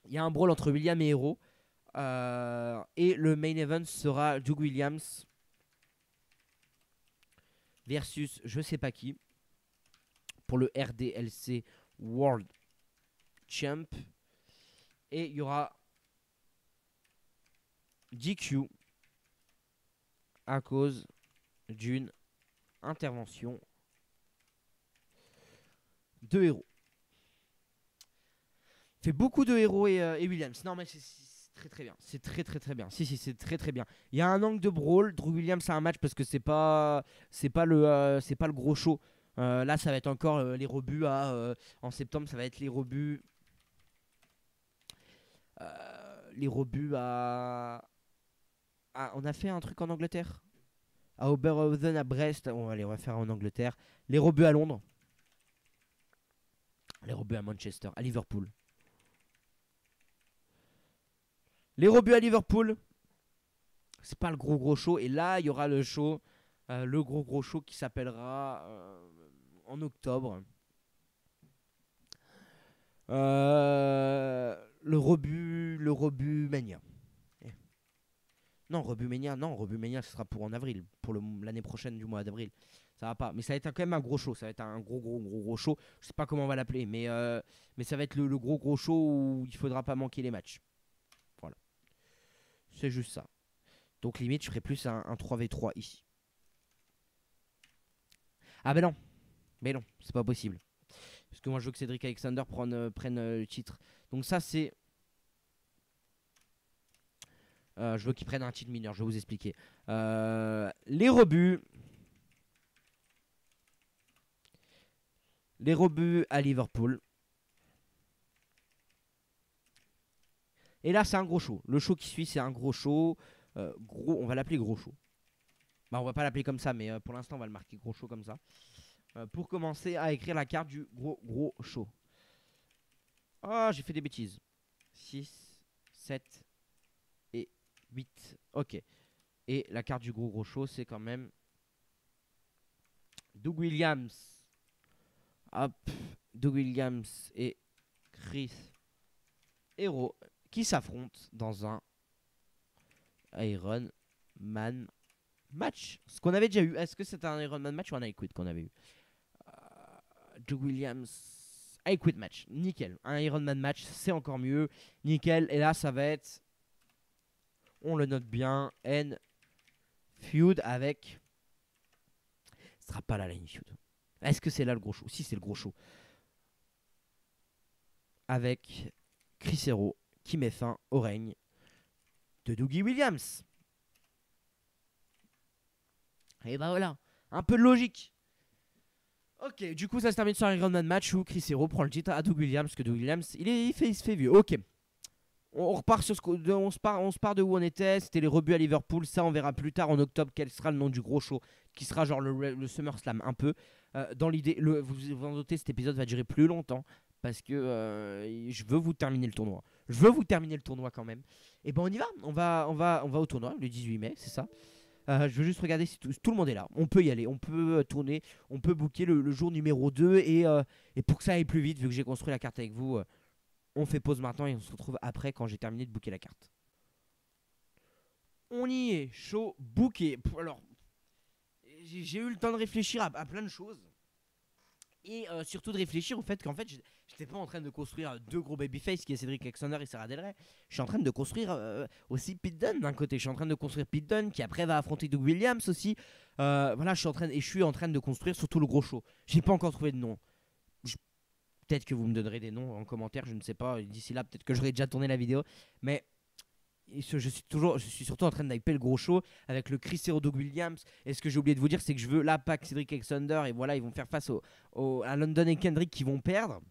il y a un brawl entre William et Hero. Et le main event sera Doug Williams versus je sais pas qui pour le RDLC World Champ. Et il y aura DQ à cause d'une intervention de Hero. Fait beaucoup de Hero et Williams. Non mais c'est très bien. C'est très bien. Si, c'est très bien. Il y a un angle de brawl. Drew Williams a un match parce que c'est pas le gros show. Là, ça va être encore les rebuts en septembre, ça va être les rebuts. Les rebuts on a fait un truc en Angleterre. À Oberhausen, à Brest. Bon, allez, on va faire en Angleterre. Les rebuts à Londres. Les rebuts à Manchester. À Liverpool. Les rebuts à Liverpool. C'est pas le gros show. Et là, il y aura le show. Le gros show qui s'appellera en octobre. Le rebut Mania. Non, Rebut Mania, ce sera pour en avril, pour l'année prochaine du mois d'avril. Ça va pas, mais ça va être quand même un gros show, ça va être un gros show. Je sais pas comment on va l'appeler, mais ça va être le gros show où il faudra pas manquer les matchs. Voilà, c'est juste ça. Donc limite, je ferai plus un 3v3 ici. Ah ben non, mais non, c'est pas possible. Parce que moi je veux que Cédric Alexander prenne le titre. Donc ça c'est... je veux qu'il prenne un titre mineur, je vais vous expliquer. Les rebuts. Les rebuts à Liverpool. Et là, c'est un gros show. Le show qui suit, c'est un gros show. On va l'appeler gros show. Bah, on va pas l'appeler comme ça, mais pour l'instant, on va le marquer gros show comme ça. Pour commencer à écrire la carte du gros show. Oh, j'ai fait des bêtises. 6, 7 et 8. Ok. Et la carte du gros show, c'est quand même Doug Williams. Hop. Doug Williams et Chris Hero qui s'affrontent dans un Iron Man match. Ce qu'on avait déjà eu. Est-ce que c'était un Iron Man match ou un I Quit qu'on avait eu? Doug Williams. I Quit match. Nickel. Un Iron Man match, c'est encore mieux. Nickel. Et là, ça va être. On le note bien. N feud avec. Ce sera pas la line feud. Est-ce que c'est là le gros show? Si, c'est le gros show. Avec Chris Hero qui met fin au règne de Dougie Williams. Et bah voilà, un peu de logique. Ok, du coup ça se termine sur un Iron Man match où Chris Hero prend le titre à Doug Williams, parce que Doug Williams il se fait vieux. Ok, on repart sur on se part de où on était. C'était les rebuts à Liverpool. Ça on verra plus tard en octobre quel sera le nom du gros show, qui sera genre le SummerSlam un peu. Dans l'idée, vous en doutez, cet épisode va durer plus longtemps. Parce que je veux vous terminer le tournoi. Je veux vous terminer le tournoi quand même. Et ben on y va. On va au tournoi le 18 mai, c'est ça. Je veux juste regarder si tout le monde est là. On peut y aller, on peut tourner, on peut booker le jour numéro 2. Et pour que ça aille plus vite, vu que j'ai construit la carte avec vous, on fait pause maintenant et on se retrouve après quand j'ai terminé de booker la carte. On y est, chaud, booké. Alors, j'ai eu le temps de réfléchir à plein de choses. Et surtout de réfléchir au fait qu'en fait j'étais pas en train de construire deux gros babyface qui est Cédric Alexander et Sarah Del Rey. Je suis en train de construire aussi Pete Dunne d'un côté. Je suis en train de construire Pete Dunne qui après va affronter Doug Williams aussi. Voilà, je suis en train de construire surtout le gros show. J'ai pas encore trouvé de nom. Peut-être que vous me donnerez des noms en commentaire, je ne sais pas. D'ici là, peut-être que j'aurai déjà tourné la vidéo. Mais je suis surtout en train d'hyper le gros show avec le Chris Hero Doug Williams. Et ce que j'ai oublié de vous dire, c'est que je veux la pack Cédric Alexander. Et voilà, ils vont faire face à London et Kendrick qui vont perdre.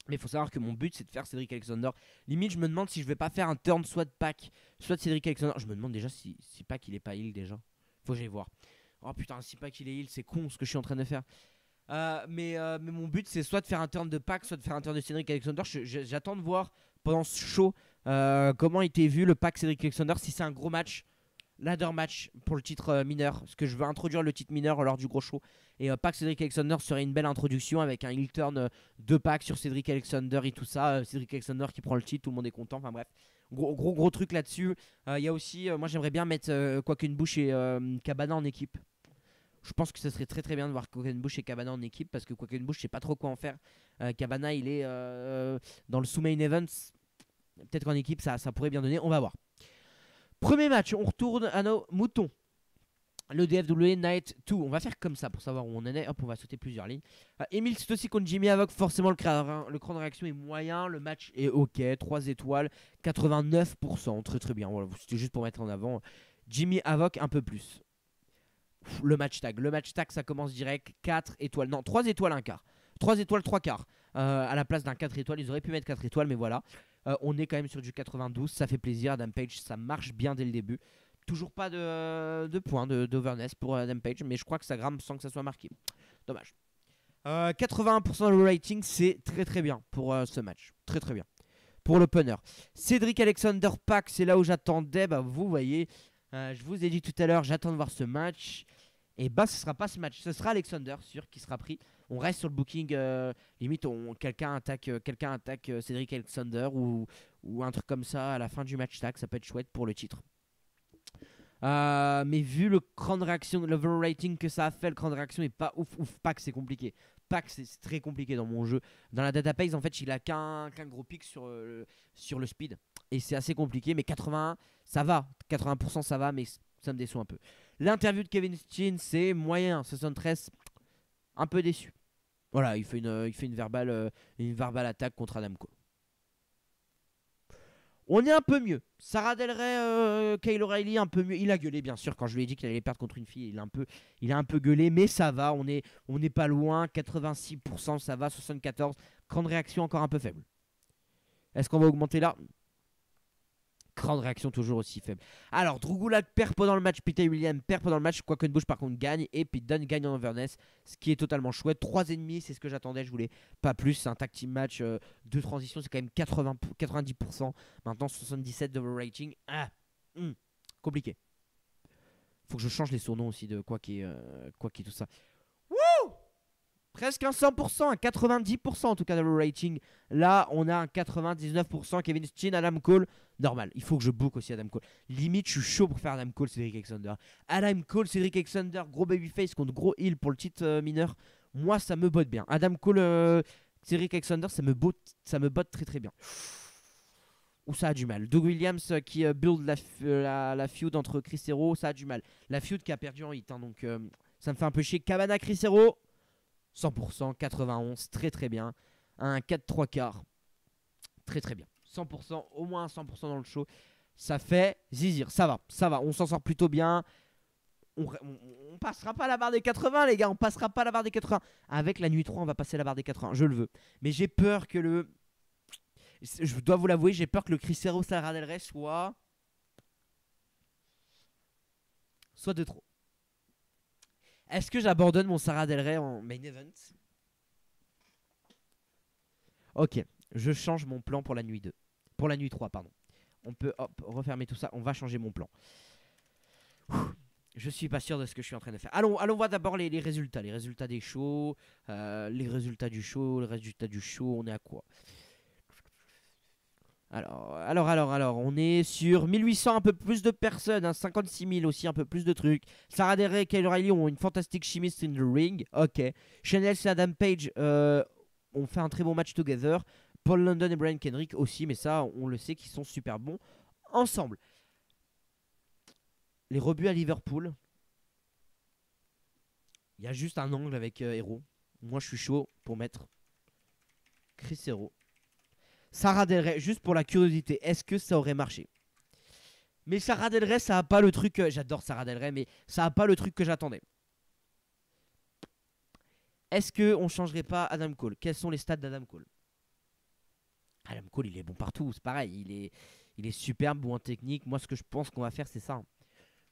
Mais il faut savoir que mon but, c'est de faire Cédric Alexander. Limite, je me demande si je vais pas faire un turn soit de pack, soit de Cédric Alexander. Je me demande déjà si pack il est pas heal déjà. Faut que j'aille voir. Oh putain, si pack il est heal, c'est con ce que je suis en train de faire. Mais mon but, c'est soit de faire un turn de pack, soit de faire un turn de Cédric Alexander. J'attends de voir pendant ce show comment était vu le pack Cédric Alexander. Si c'est un gros match, ladder match pour le titre mineur. Parce que je veux introduire le titre mineur lors du gros show. Et pack Cédric Alexander serait une belle introduction avec un heel turn de pack sur Cédric Alexander et tout ça. Cédric Alexander qui prend le titre, tout le monde est content. Enfin bref, gros truc là-dessus. Il y a aussi, moi j'aimerais bien mettre Quackenbush et Cabana en équipe. Je pense que ce serait très bien de voir Quackenbush et Cabana en équipe parce que Quackenbush, je sais pas trop quoi en faire. Cabana, il est dans le sous-main event. Peut-être qu'en équipe, ça pourrait bien donner. On va voir. Premier match, on retourne à nos moutons. Le DFW Night 2. On va faire comme ça pour savoir où on en est. Hop, on va sauter plusieurs lignes. Emile Stossi contre Jimmy Havoc. Forcément, le cran de réaction est moyen. Le match est ok. 3 étoiles. 89%. Très bien. Voilà, c'était juste pour mettre en avant. Jimmy Havoc un peu plus. Le match tag. Le match tag, ça commence direct. 4 étoiles. Non, 3 étoiles, un quart. 3 étoiles, 3 quarts. À la place d'un 4 étoiles, ils auraient pu mettre 4 étoiles, mais voilà. On est quand même sur du 92. Ça fait plaisir. Adam Page, ça marche bien dès le début. Toujours pas de points d'overness pour Adam Page, mais je crois que ça grimpe sans que ça soit marqué. Dommage. 81% de rating, c'est très très bien pour ce match. Très très bien. Pour l'opener. Cédric Alexander Pack, c'est là où j'attendais. Bah, vous voyez, je vous ai dit tout à l'heure, j'attends de voir ce match. Et bah, ce sera pas ce match. Ce sera Alexander, sûr, qui sera pris. On reste sur le booking. Limite, quelqu'un attaque Cédric Alexander ou un truc comme ça à la fin du match tag. Ça peut être chouette pour le titre. Mais vu le cran de réaction, l'overrating que ça a fait, le cran de réaction est pas ouf. Pack, c'est compliqué. Pack, c'est très compliqué dans mon jeu. Dans la database, en fait, il a qu'un gros pic sur le speed. Et c'est assez compliqué. Mais 81, ça va. 80%, ça va. Mais ça me déçoit un peu. L'interview de Kevin Steen, c'est moyen. 73, un peu déçu. Voilà, il fait une verbale attaque contre Adam Cole. On est un peu mieux. Sarah Del Rey, Kyle O'Reilly, un peu mieux. Il a gueulé, bien sûr, quand je lui ai dit qu'il allait perdre contre une fille. Il a un peu gueulé, mais ça va. On est pas loin. 86%, ça va. 74%. Cran de réaction encore un peu faible. Est-ce qu'on va augmenter là? Cran de réaction toujours aussi faible. Alors, Drew Gulak perd pendant le match. Peter Williams perd pendant le match. Quackenbush, par contre, gagne. Et Pete Dunne gagne en overness. Ce qui est totalement chouette. 3,5, c'est ce que j'attendais. Je voulais pas plus. C'est un tag team match de transition. C'est quand même 90%. Maintenant, 77 d'overrating. Compliqué. Faut que je change les surnoms aussi de quoi qui est tout ça. Wouh! Presque un 100%, un 90% en tout cas de le rating. Là, on a un 99%. Kevin Steen, Adam Cole, normal. Il faut que je book aussi Adam Cole. Limite, je suis chaud pour faire Adam Cole, Cédric Alexander. Adam Cole, Cédric Alexander, gros babyface contre gros heel pour le titre mineur. Moi, ça me botte bien. Adam Cole, Cédric Alexander, ça me botte très très bien. Ou ça a du mal. Doug Williams qui build la feud entre Chris Hero, ça a du mal. La feud qui a perdu en hit, hein, donc ça me fait un peu chier. Cabana, Chris Hero. 100%, 91, très très bien. Un 4-3 quarts, très très bien. 100%, au moins 100% dans le show. Ça fait zizir, ça va. On s'en sort plutôt bien. On passera pas la barre des 80, les gars. On passera pas la barre des 80. Avec la nuit 3, on va passer la barre des 80. Je le veux. Mais j'ai peur que je dois vous l'avouer, j'ai peur que le Chris Hero Sarah Del Rey soit de trop. Est-ce que j'abandonne mon Sarah Del Rey en main event? Ok, je change mon plan pour la nuit 2. Pour la nuit 3, pardon. On peut refermer tout ça. On va changer mon plan. Je suis pas sûr de ce que je suis en train de faire. Allons voir d'abord les résultats. Les résultats des shows. Les résultats du show. On est à quoi? Alors, on est sur 1800, un peu plus de personnes, hein, 56 000 aussi, un peu plus de trucs. Sarah Del Rey et Kyle O'Reilly ont une fantastique chimiste in the ring. Ok. Chanel et Adam Page ont fait un très bon match together. Paul London et Brian Kendrick aussi, mais ça, on le sait qu'ils sont super bons ensemble. Les rebuts à Liverpool. Il y a juste un angle avec Hero. Moi, je suis chaud pour mettre Chris Hero. Sarah Del Rey, juste pour la curiosité, est-ce que ça aurait marché? Mais Sarah Del Rey, ça a pas le truc. J'adore Sarah Del Rey, mais ça a pas le truc que j'attendais. Est-ce qu'on changerait pas Adam Cole? Quels sont les stats d'Adam Cole? Adam Cole, il est bon partout, c'est pareil. Il est superbe, bon en technique. Moi, ce que je pense qu'on va faire, c'est ça.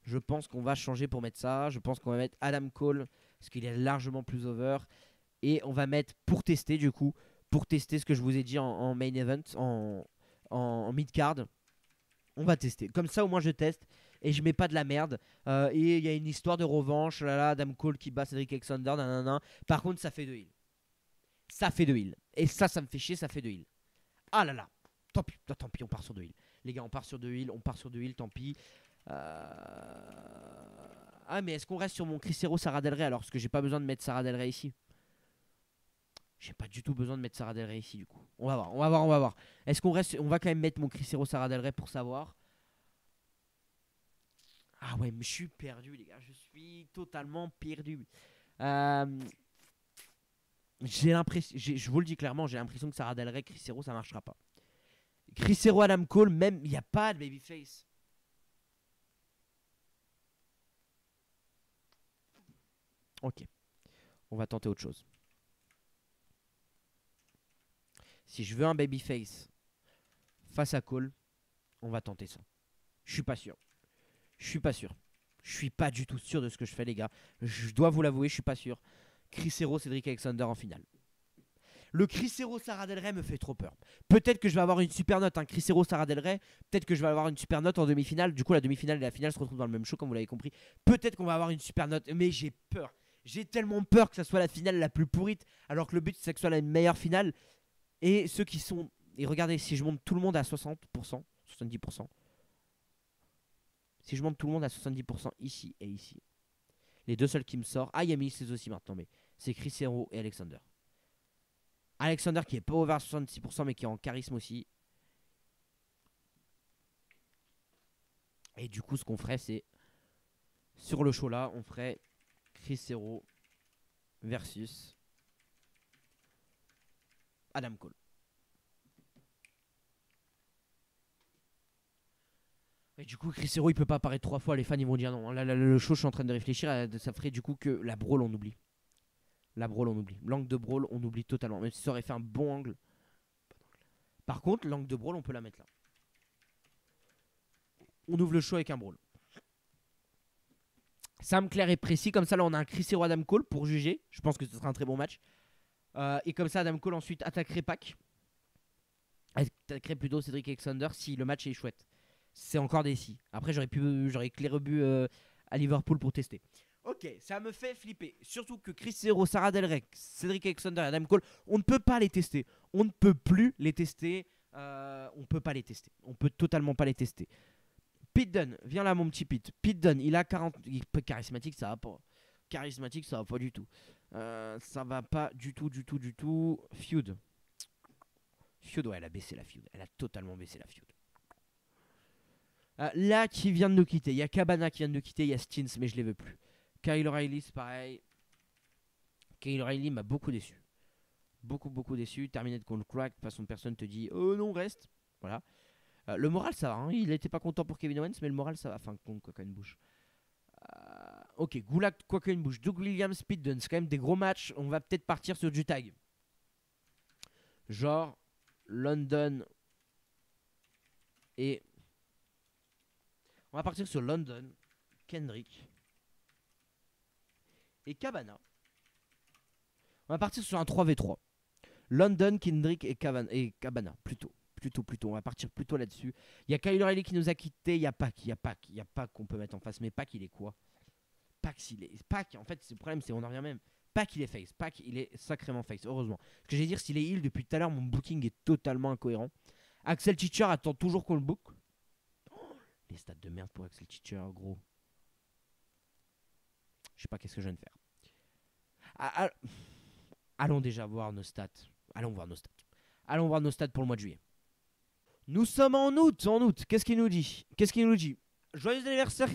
Je pense qu'on va changer pour mettre ça. Je pense qu'on va mettre Adam Cole, parce qu'il est largement plus over. Et on va mettre, pour tester du coup, pour tester ce que je vous ai dit en main event, en mid-card. On va tester. Comme ça, au moins, je teste. Et je mets pas de la merde. Et il y a une histoire de revanche. Là, Adam Cole qui bat Cédric Alexander. Nanana. Par contre, ça fait 2 heal. Ça fait 2 heal. Et ça me fait chier. Ça fait 2 heal. Ah là là. Tant pis, on part sur 2 heal. Les gars, on part sur 2 heal. Tant pis. Ah, mais est-ce qu'on reste sur mon Chris Hero Sarah Del Rey alors? Parce que j'ai pas besoin de mettre Sarah Del Rey ici. J'ai pas du tout besoin de mettre Sarah Del Rey ici du coup. On va voir. Est-ce qu'on reste? On va quand même mettre mon Chris Hero Sarah Del Rey pour savoir. Ah ouais, mais je suis perdu les gars. Je suis totalement perdu. J'ai l'impression, je vous le dis clairement, j'ai l'impression que Sarah Del Rey, Chris Hero, ça marchera pas. Chris Hero, Adam Cole, même il n'y a pas de babyface. Ok, on va tenter autre chose. Si je veux un babyface face à Cole, on va tenter ça. Je suis pas sûr. Je suis pas sûr. Je suis pas du tout sûr de ce que je fais, les gars. Je dois vous l'avouer, je suis pas sûr. Chris Hero, Cédric Alexander en finale. Le Chris Hero Sarah Del Rey me fait trop peur. Peut-être que je vais avoir une super note, hein. Chris Hero Sarah Del Rey. Peut-être que je vais avoir une super note en demi-finale. Du coup, la demi-finale et la finale se retrouvent dans le même show, comme vous l'avez compris. Peut-être qu'on va avoir une super note, mais j'ai peur. J'ai tellement peur que ça soit la finale la plus pourrite, alors que le but c'est que ce soit la meilleure finale. Et ceux qui sont. Et regardez, si je monte tout le monde à 60%, 70%. Si je monte tout le monde à 70% ici et ici. Les deux seuls qui me sortent. Ah, il y a Miss aussi maintenant, mais c'est Chris Hero et Alexander. Alexander qui est pas over 66% mais qui est en charisme aussi. Et du coup, ce qu'on ferait, c'est. Sur le show là, on ferait Chris Hero versus Adam Cole. Et du coup, Chris Hero il peut pas apparaître 3 fois. Les fans ils vont dire non. Là, le show, je suis en train de réfléchir. Ça ferait du coup que la brawl on oublie. La brawl on oublie. L'angle de brawl on oublie totalement. Même si ça aurait fait un bon angle. Par contre, l'angle de brawl on peut la mettre là. On ouvre le show avec un brawl. Simple, clair et précis. Comme ça, là, on a un Chris Hero Adam Cole pour juger. Je pense que ce sera un très bon match. Et comme ça, Adam Cole ensuite attaquerait Pac. Attaquerait plutôt Cedric Alexander si le match est chouette. C'est encore des si. Après, j'aurais que rebuts à Liverpool pour tester. Ok, ça me fait flipper. Surtout que Chris Hero, Sarah Del Rey, Cedric Alexander et Adam Cole, on ne peut pas les tester. On ne peut plus les tester. On peut pas les tester. On peut totalement pas les tester. Pete Dunne, viens là mon petit Pete. Pete Dunne, il a 40. Charismatique, ça va pas. Charismatique, ça va pas du tout. Ça va pas du tout. Feud. Feud, ouais, elle a baissé la feud. Elle a totalement baissé la feud. Là, qui vient de nous quitter. Il y a Cabana qui vient de nous quitter. Il y a Stins, mais je les veux plus. Kyle O'Reilly, c'est pareil. Kyle O'Reilly m'a beaucoup déçu. Beaucoup déçu. Terminé de contre Crack. De toute façon, personne te dit oh non, reste. Voilà. Le moral, ça va. Hein. Il était pas content pour Kevin Owens, mais le moral, ça va. Enfin, con, quoi qu'une bouche. Ok, Gulak, quoi qu'une bouche. Doug Williams, Pete Dunne. C'est quand même des gros matchs. On va peut-être partir sur du tag. Genre, London et. On va partir sur London, Kendrick et Cabana. On va partir sur un 3v3. London, Kendrick et Cabana, plutôt. On va partir plutôt là-dessus. Il y a Kyle O'Reilly qui nous a quitté. Il y a Pac qu'on peut mettre en face. Mais Pac, il est quoi? Pac, en fait, le problème, c'est on en revient même. Pac, il est face. Pac, il est sacrément face, heureusement. Ce que j'ai dire, s'il est heal depuis tout à l'heure, mon booking est totalement incohérent. Axel Teacher attend toujours qu'on le book. Oh, les stats de merde pour Axel Teacher, gros. Je sais pas qu'est-ce que je viens de faire. Allons déjà voir nos stats. Allons voir nos stats pour le mois de juillet. Nous sommes en août. Qu'est-ce qu'il nous dit? Joyeux anniversaire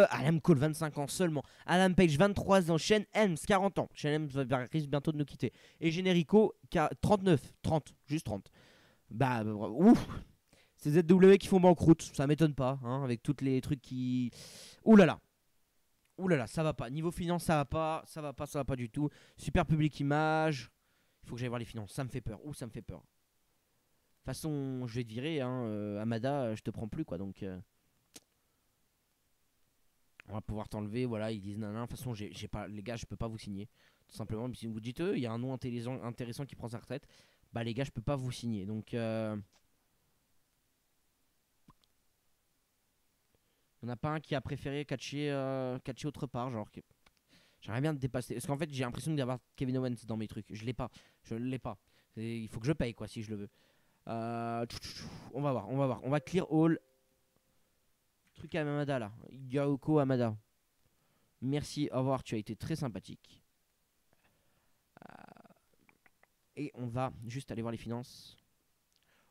Adam Cole, 25 ans seulement. Adam Page, 23 ans. Shane Helms, 40 ans. Shane Helms risque bientôt de nous quitter. Et Generico, 30, juste 30. Bah, ouf. C'est ZW qui font banqueroute, ça m'étonne pas, hein, avec tous les trucs qui... Ouh là là, ça va pas. Niveau finance, ça va pas du tout. Super public image. Il faut que j'aille voir les finances, ça me fait peur. Ça me fait peur. De toute façon, je vais te virer, hein. Amada, je te prends plus, quoi, donc... On va pouvoir t'enlever, voilà, ils disent non, de toute façon, j'ai pas, les gars, je peux pas vous signer. Tout simplement, mais si vous dites, il y a un nom intéressant qui prend sa retraite, bah les gars, je peux pas vous signer. Donc, on n'a pas un qui a préféré catcher autre part, genre. J'aimerais bien te dépasser. Parce qu'en fait, j'ai l'impression d'avoir Kevin Owens dans mes trucs. Je l'ai pas. Il faut que je paye, quoi, si je le veux. On va voir. On va clear all. Truc à Amada, là. Yaoko Amada. Merci, au revoir, tu as été très sympathique. Et on va juste aller voir les finances.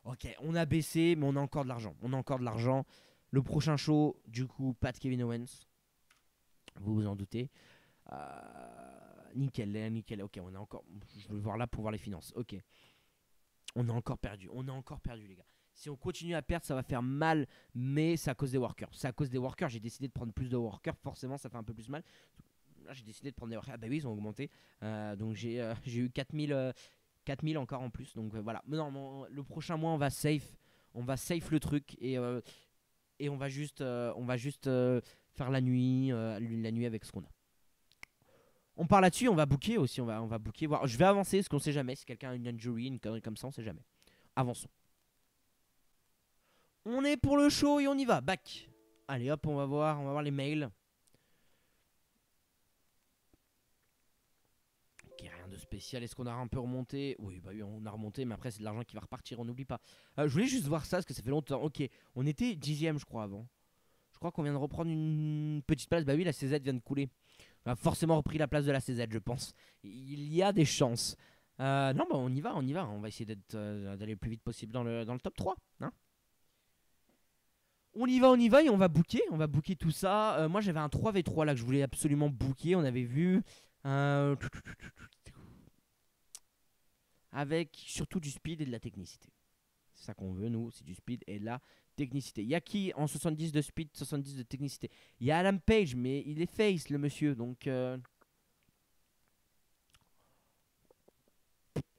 Ok, on a baissé, mais on a encore de l'argent. Le prochain show, du coup, pas de Kevin Owens. Vous vous en doutez. Nickel. Ok, on a encore. Je veux voir là pour voir les finances. Ok. On a encore perdu, les gars. Si on continue à perdre, ça va faire mal, mais c'est à cause des workers. J'ai décidé de prendre plus de workers, forcément, ça fait un peu plus mal. Là, j'ai décidé de prendre des warriors. Ah bah oui, ils ont augmenté. Donc j'ai eu 4000 encore en plus. Donc voilà. Mais non, le prochain mois, on va safe. On va safe le truc et on va juste faire la nuit avec ce qu'on a. On part là-dessus, on va booker aussi. On va booker. Voir. Je vais avancer parce qu'on sait jamais. Si quelqu'un a une injury, une connerie comme ça, on sait jamais. Avançons. On est pour le show et on y va. Back. Allez hop, on va voir les mails. Ok, rien de spécial. Est-ce qu'on a un peu remonté? Oui, bah oui, on a remonté, mais après c'est de l'argent qui va repartir, on n'oublie pas. Je voulais juste voir ça parce que ça fait longtemps. Ok, on était 10ème je crois avant. Je crois qu'on vient de reprendre une petite place. Bah oui, la CZ vient de couler. On a forcément repris la place de la CZ, je pense. Il y a des chances. Non, bah on y va, on y va. On va essayer d'aller le plus vite possible dans le top 3. Hein. On y va et on va booker tout ça. Moi j'avais un 3v3 là que je voulais absolument booker. On avait vu. Avec surtout du speed et de la technicité. C'est ça qu'on veut, nous, c'est du speed et de la technicité. Il y a qui en 70 de speed, 70 de technicité? Il y a Adam Page, mais il est face, le monsieur, donc...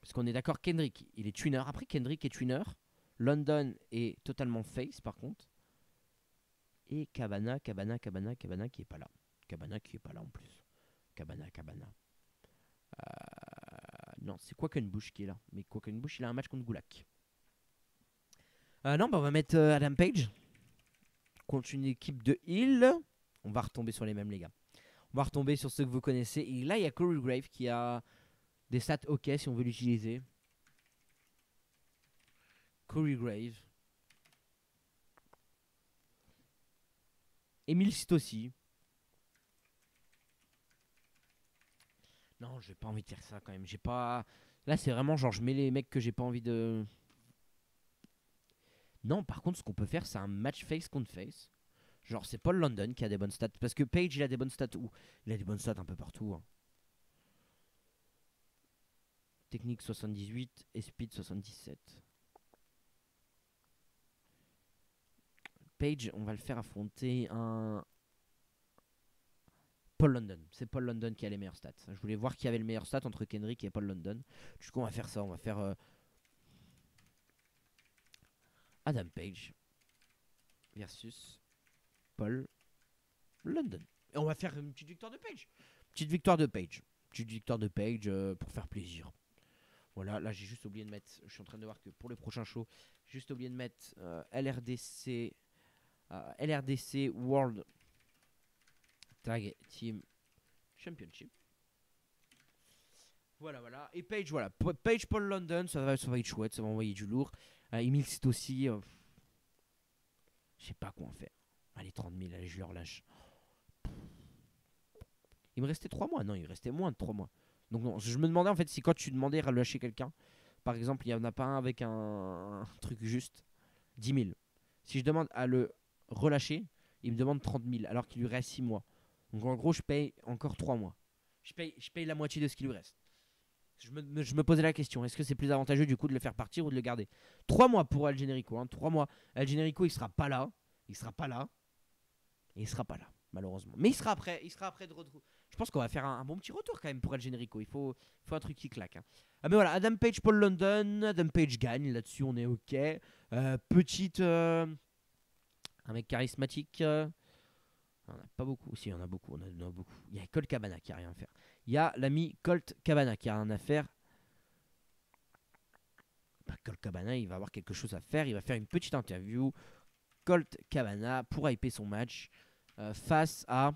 Parce qu'on est d'accord, Kendrick, il est tuner. Après, Kendrick est tuner. London est totalement face, par contre. Et Cabana qui est pas là. Cabana qui est pas là en plus. Cabana. Non, c'est Quackenbush qui est là. Mais Quackenbush, il a un match contre Gulak. Non, bah on va mettre Adam Page contre une équipe de heal. On va retomber sur les mêmes, les gars. On va retomber sur ceux que vous connaissez. Et là, il y a Corey Grave qui a des stats ok si on veut l'utiliser. Corey Grave. Emile Sitossi. Non, j'ai pas envie de faire ça quand même. J'ai pas. Là, c'est vraiment genre, je mets les mecs que j'ai pas envie de. Non, par contre, ce qu'on peut faire, c'est un match face contre face. Genre, c'est Paul London qui a des bonnes stats. Parce que Page, il a des bonnes stats où? Il a des bonnes stats un peu partout. Hein. Technique 78 et speed 77. Page, on va le faire affronter un. Paul London. C'est Paul London qui a les meilleures stats. Je voulais voir qui avait le meilleur stat entre Kendrick et Paul London. Du coup, on va faire ça. On va faire Adam Page versus Paul London. Et on va faire une petite victoire de Page. Petite victoire de Page. Petite victoire de Page pour faire plaisir. Voilà, là j'ai juste oublié de mettre. Je suis en train de voir que pour les prochains shows, j'ai juste oublié de mettre LRDC World Tag Team Championship. Voilà. Et Page, voilà. Page Paul London, ça va être chouette, ça va envoyer du lourd. Emile, c'est aussi. Je sais pas quoi en faire. Allez, 30 000, allez, je leur lâche. Il me restait 3 mois. Non, il me restait moins de 3 mois. Donc, non, je me demandais en fait si quand tu demandais à relâcher quelqu'un, par exemple, il n'y en a pas un avec un truc juste 10 000. Si je demande à le relâcher, il me demande 30 000 alors qu'il lui reste 6 mois. Donc, en gros, je paye encore 3 mois. Je paye la moitié de ce qui lui reste. Je me posais la question, est-ce que c'est plus avantageux du coup de le faire partir ou de le garder? 3 mois pour El Generico, hein, 3 mois. El Generico, il sera pas là. Il sera pas là. Et il sera pas là, malheureusement. Mais il sera après de retour. Je pense qu'on va faire un bon petit retour quand même pour El Generico. Il faut un truc qui claque. Hein. Mais voilà, Adam Page, Paul London. Adam Page gagne, là-dessus on est ok. Petite. Un mec charismatique. On a pas beaucoup. Si, il y en a beaucoup. On a beaucoup. Il y a Colt Cabana qui a rien à faire. Il y a l'ami Colt Cabana qui a rien à faire. Colt Cabana, il va avoir quelque chose à faire. Il va faire une petite interview. Colt Cabana pour hyper son match face à.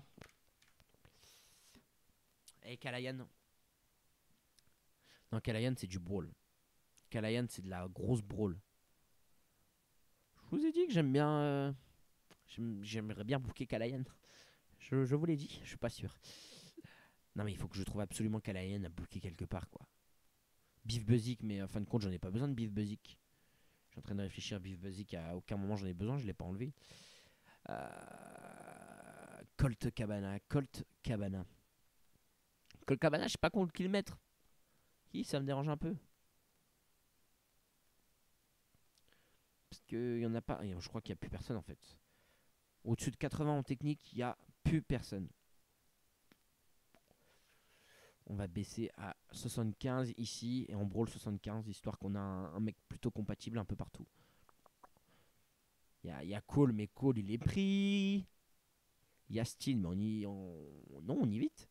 Et Kalayan. Non, Kalayan, c'est du brawl. Kalayan, c'est de la grosse brawl. Je vous ai dit que j'aime bien. J'aimerais bien booker Kalayan. Je vous l'ai dit, je suis pas sûr. Non, mais il faut que je trouve absolument Kalayan à booker quelque part, quoi. Beef Buzik, mais en fin de compte, j'en ai pas besoin de Beef Buzik. Je suis en train de réfléchir. Beef Buzik, à aucun moment j'en ai besoin, je l'ai pas enlevé. Colt Cabana. Colt Cabana, je sais pas contre qui le mettre. Qui ça me dérange un peu. Parce qu'il y en a pas. Je crois qu'il n'y a plus personne en fait. Au-dessus de 80 en technique, il n'y a plus personne. On va baisser à 75 ici et on brawl 75 histoire qu'on a un mec plutôt compatible un peu partout. Il y a Cole, mais Cole il est pris. Il y a Steel, mais non, on y vite.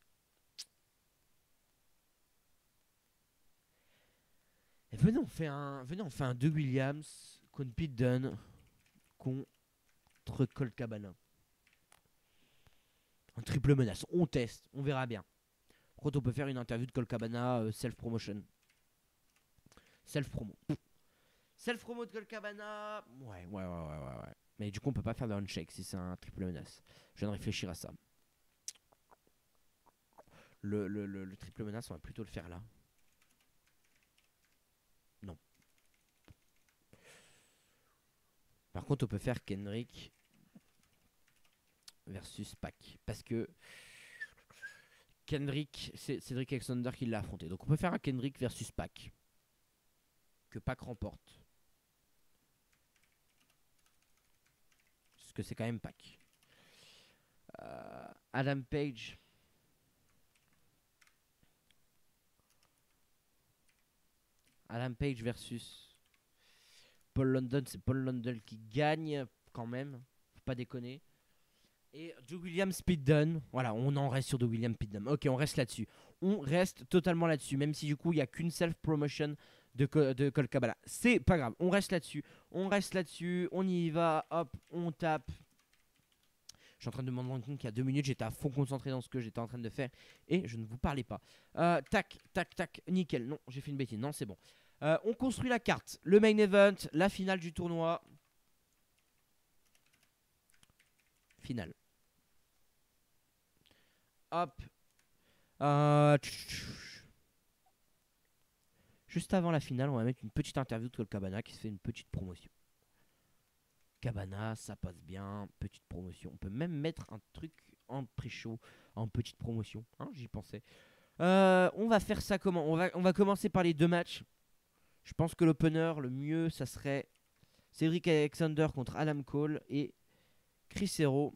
Et venez, on fait un De Williams contre Pete Dunne contre Colt Cabana. Un triple menace. On teste, on verra bien. Par contre, on peut faire une interview de Colt Cabana self-promotion. Self-promo. Self-promo de Colt Cabana. Ouais. Mais du coup, on peut pas faire de handshake si c'est un triple menace. Je viens de réfléchir à ça. Le triple menace, on va plutôt le faire là. Non. Par contre, on peut faire Kendrick versus Pac. Parce que Kendrick, c'est Cedric Alexander qui l'a affronté. Donc on peut faire un Kendrick versus Pac. Que Pac remporte. Parce que c'est quand même Pac. Adam Page. Adam Page versus Paul London. C'est Paul London qui gagne quand même. Faut pas déconner. Et Joe Williams, Pete Dunne. Voilà, on en reste sur Joe Williams, Pete Dunne. Ok, on reste là-dessus. On reste totalement là-dessus. Même si du coup, il n'y a qu'une self-promotion de Colt Cabana. C'est pas grave. On reste là-dessus. On reste là-dessus. On y va. Hop, on tape. Je suis en train de me rendre compte qu'il y a 2 minutes, j'étais à fond concentré dans ce que j'étais en train de faire. Et je ne vous parlais pas. Tac, tac, tac. Nickel. Non, j'ai fait une bêtise. Non, c'est bon. On construit la carte. Le main event. La finale du tournoi. Finale. Hop. Juste avant la finale, on va mettre une petite interview de Colt Cabana qui se fait une petite promotion. Cabana, ça passe bien, petite promotion. On peut même mettre un truc en pré-show, en petite promotion. Hein, j'y pensais. On va faire ça comment on va commencer par les 2 matchs. Je pense que l'opener, le mieux, ça serait Cedric Alexander contre Adam Cole et Chris Hero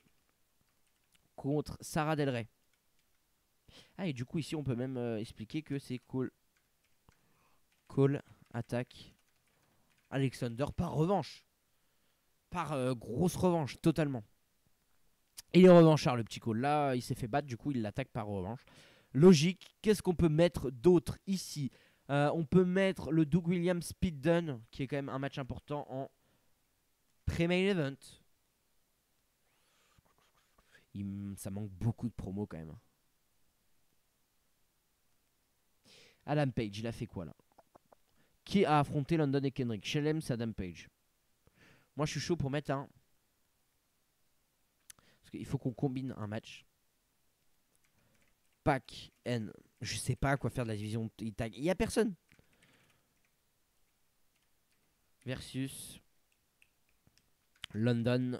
contre Sarah Del Rey. Ah, et du coup, ici, on peut même expliquer que c'est Cole. Cole attaque Alexander par revanche. Par grosse revanche, totalement. Et il est revanchard, le petit Cole. Là, il s'est fait battre, du coup, il l'attaque par revanche. Logique. Qu'est-ce qu'on peut mettre d'autre ici? On peut mettre le Doug Williams Pete Dunne, qui est quand même un match important en pré-main event. Ça manque beaucoup de promos quand même. Adam Page, il a fait quoi là? Qui a affronté London et Kendrick? Shelem, c'est Adam Page. Moi, je suis chaud pour mettre un. Parce qu'il faut qu'on combine un match. Pac N. Je sais pas à quoi faire de la division tag. Il y a personne. Versus London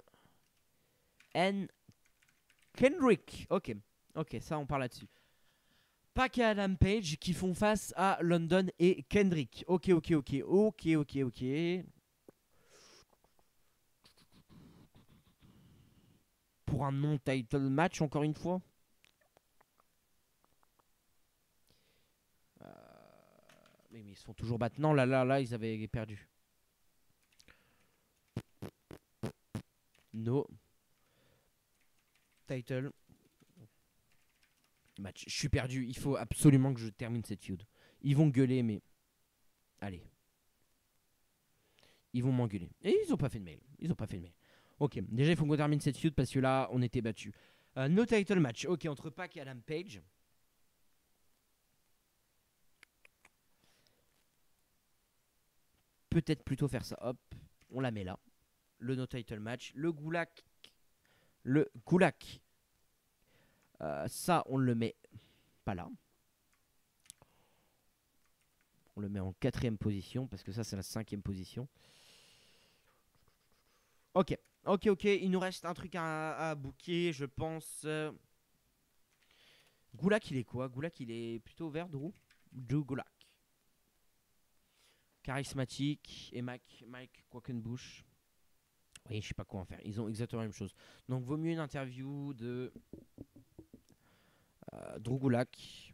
and Kendrick. Ok. Ok, ça on parle là-dessus. Pac et Adam Page qui font face à London et Kendrick. Ok. Pour un non-title match, encore une fois. Mais ils se font toujours battre. Non, là, ils avaient perdu. No. Title. Match. Je suis perdu. Il faut absolument que je termine cette feud. Ils vont gueuler, mais... Allez. Ils vont m'engueuler. Et ils ont pas fait de mail. Ok. Déjà, il faut qu'on termine cette feud parce que là, on était battus. No title match. Ok, entre Pac et Adam Page. Peut-être plutôt faire ça. Hop. On la met là. Le no title match. Le Goulag. Ça, on le met pas là. On le met en 4ème position parce que ça, c'est la 5ème position. Ok. Il nous reste un truc à booker, je pense. Goulag, il est quoi? Goulag, il est plutôt vert, Drew Goulag. Charismatique. Et Mike Quackenbush. Oui, je sais pas quoi en faire. Ils ont exactement la même chose. Donc, vaut mieux une interview de Drew Gulak.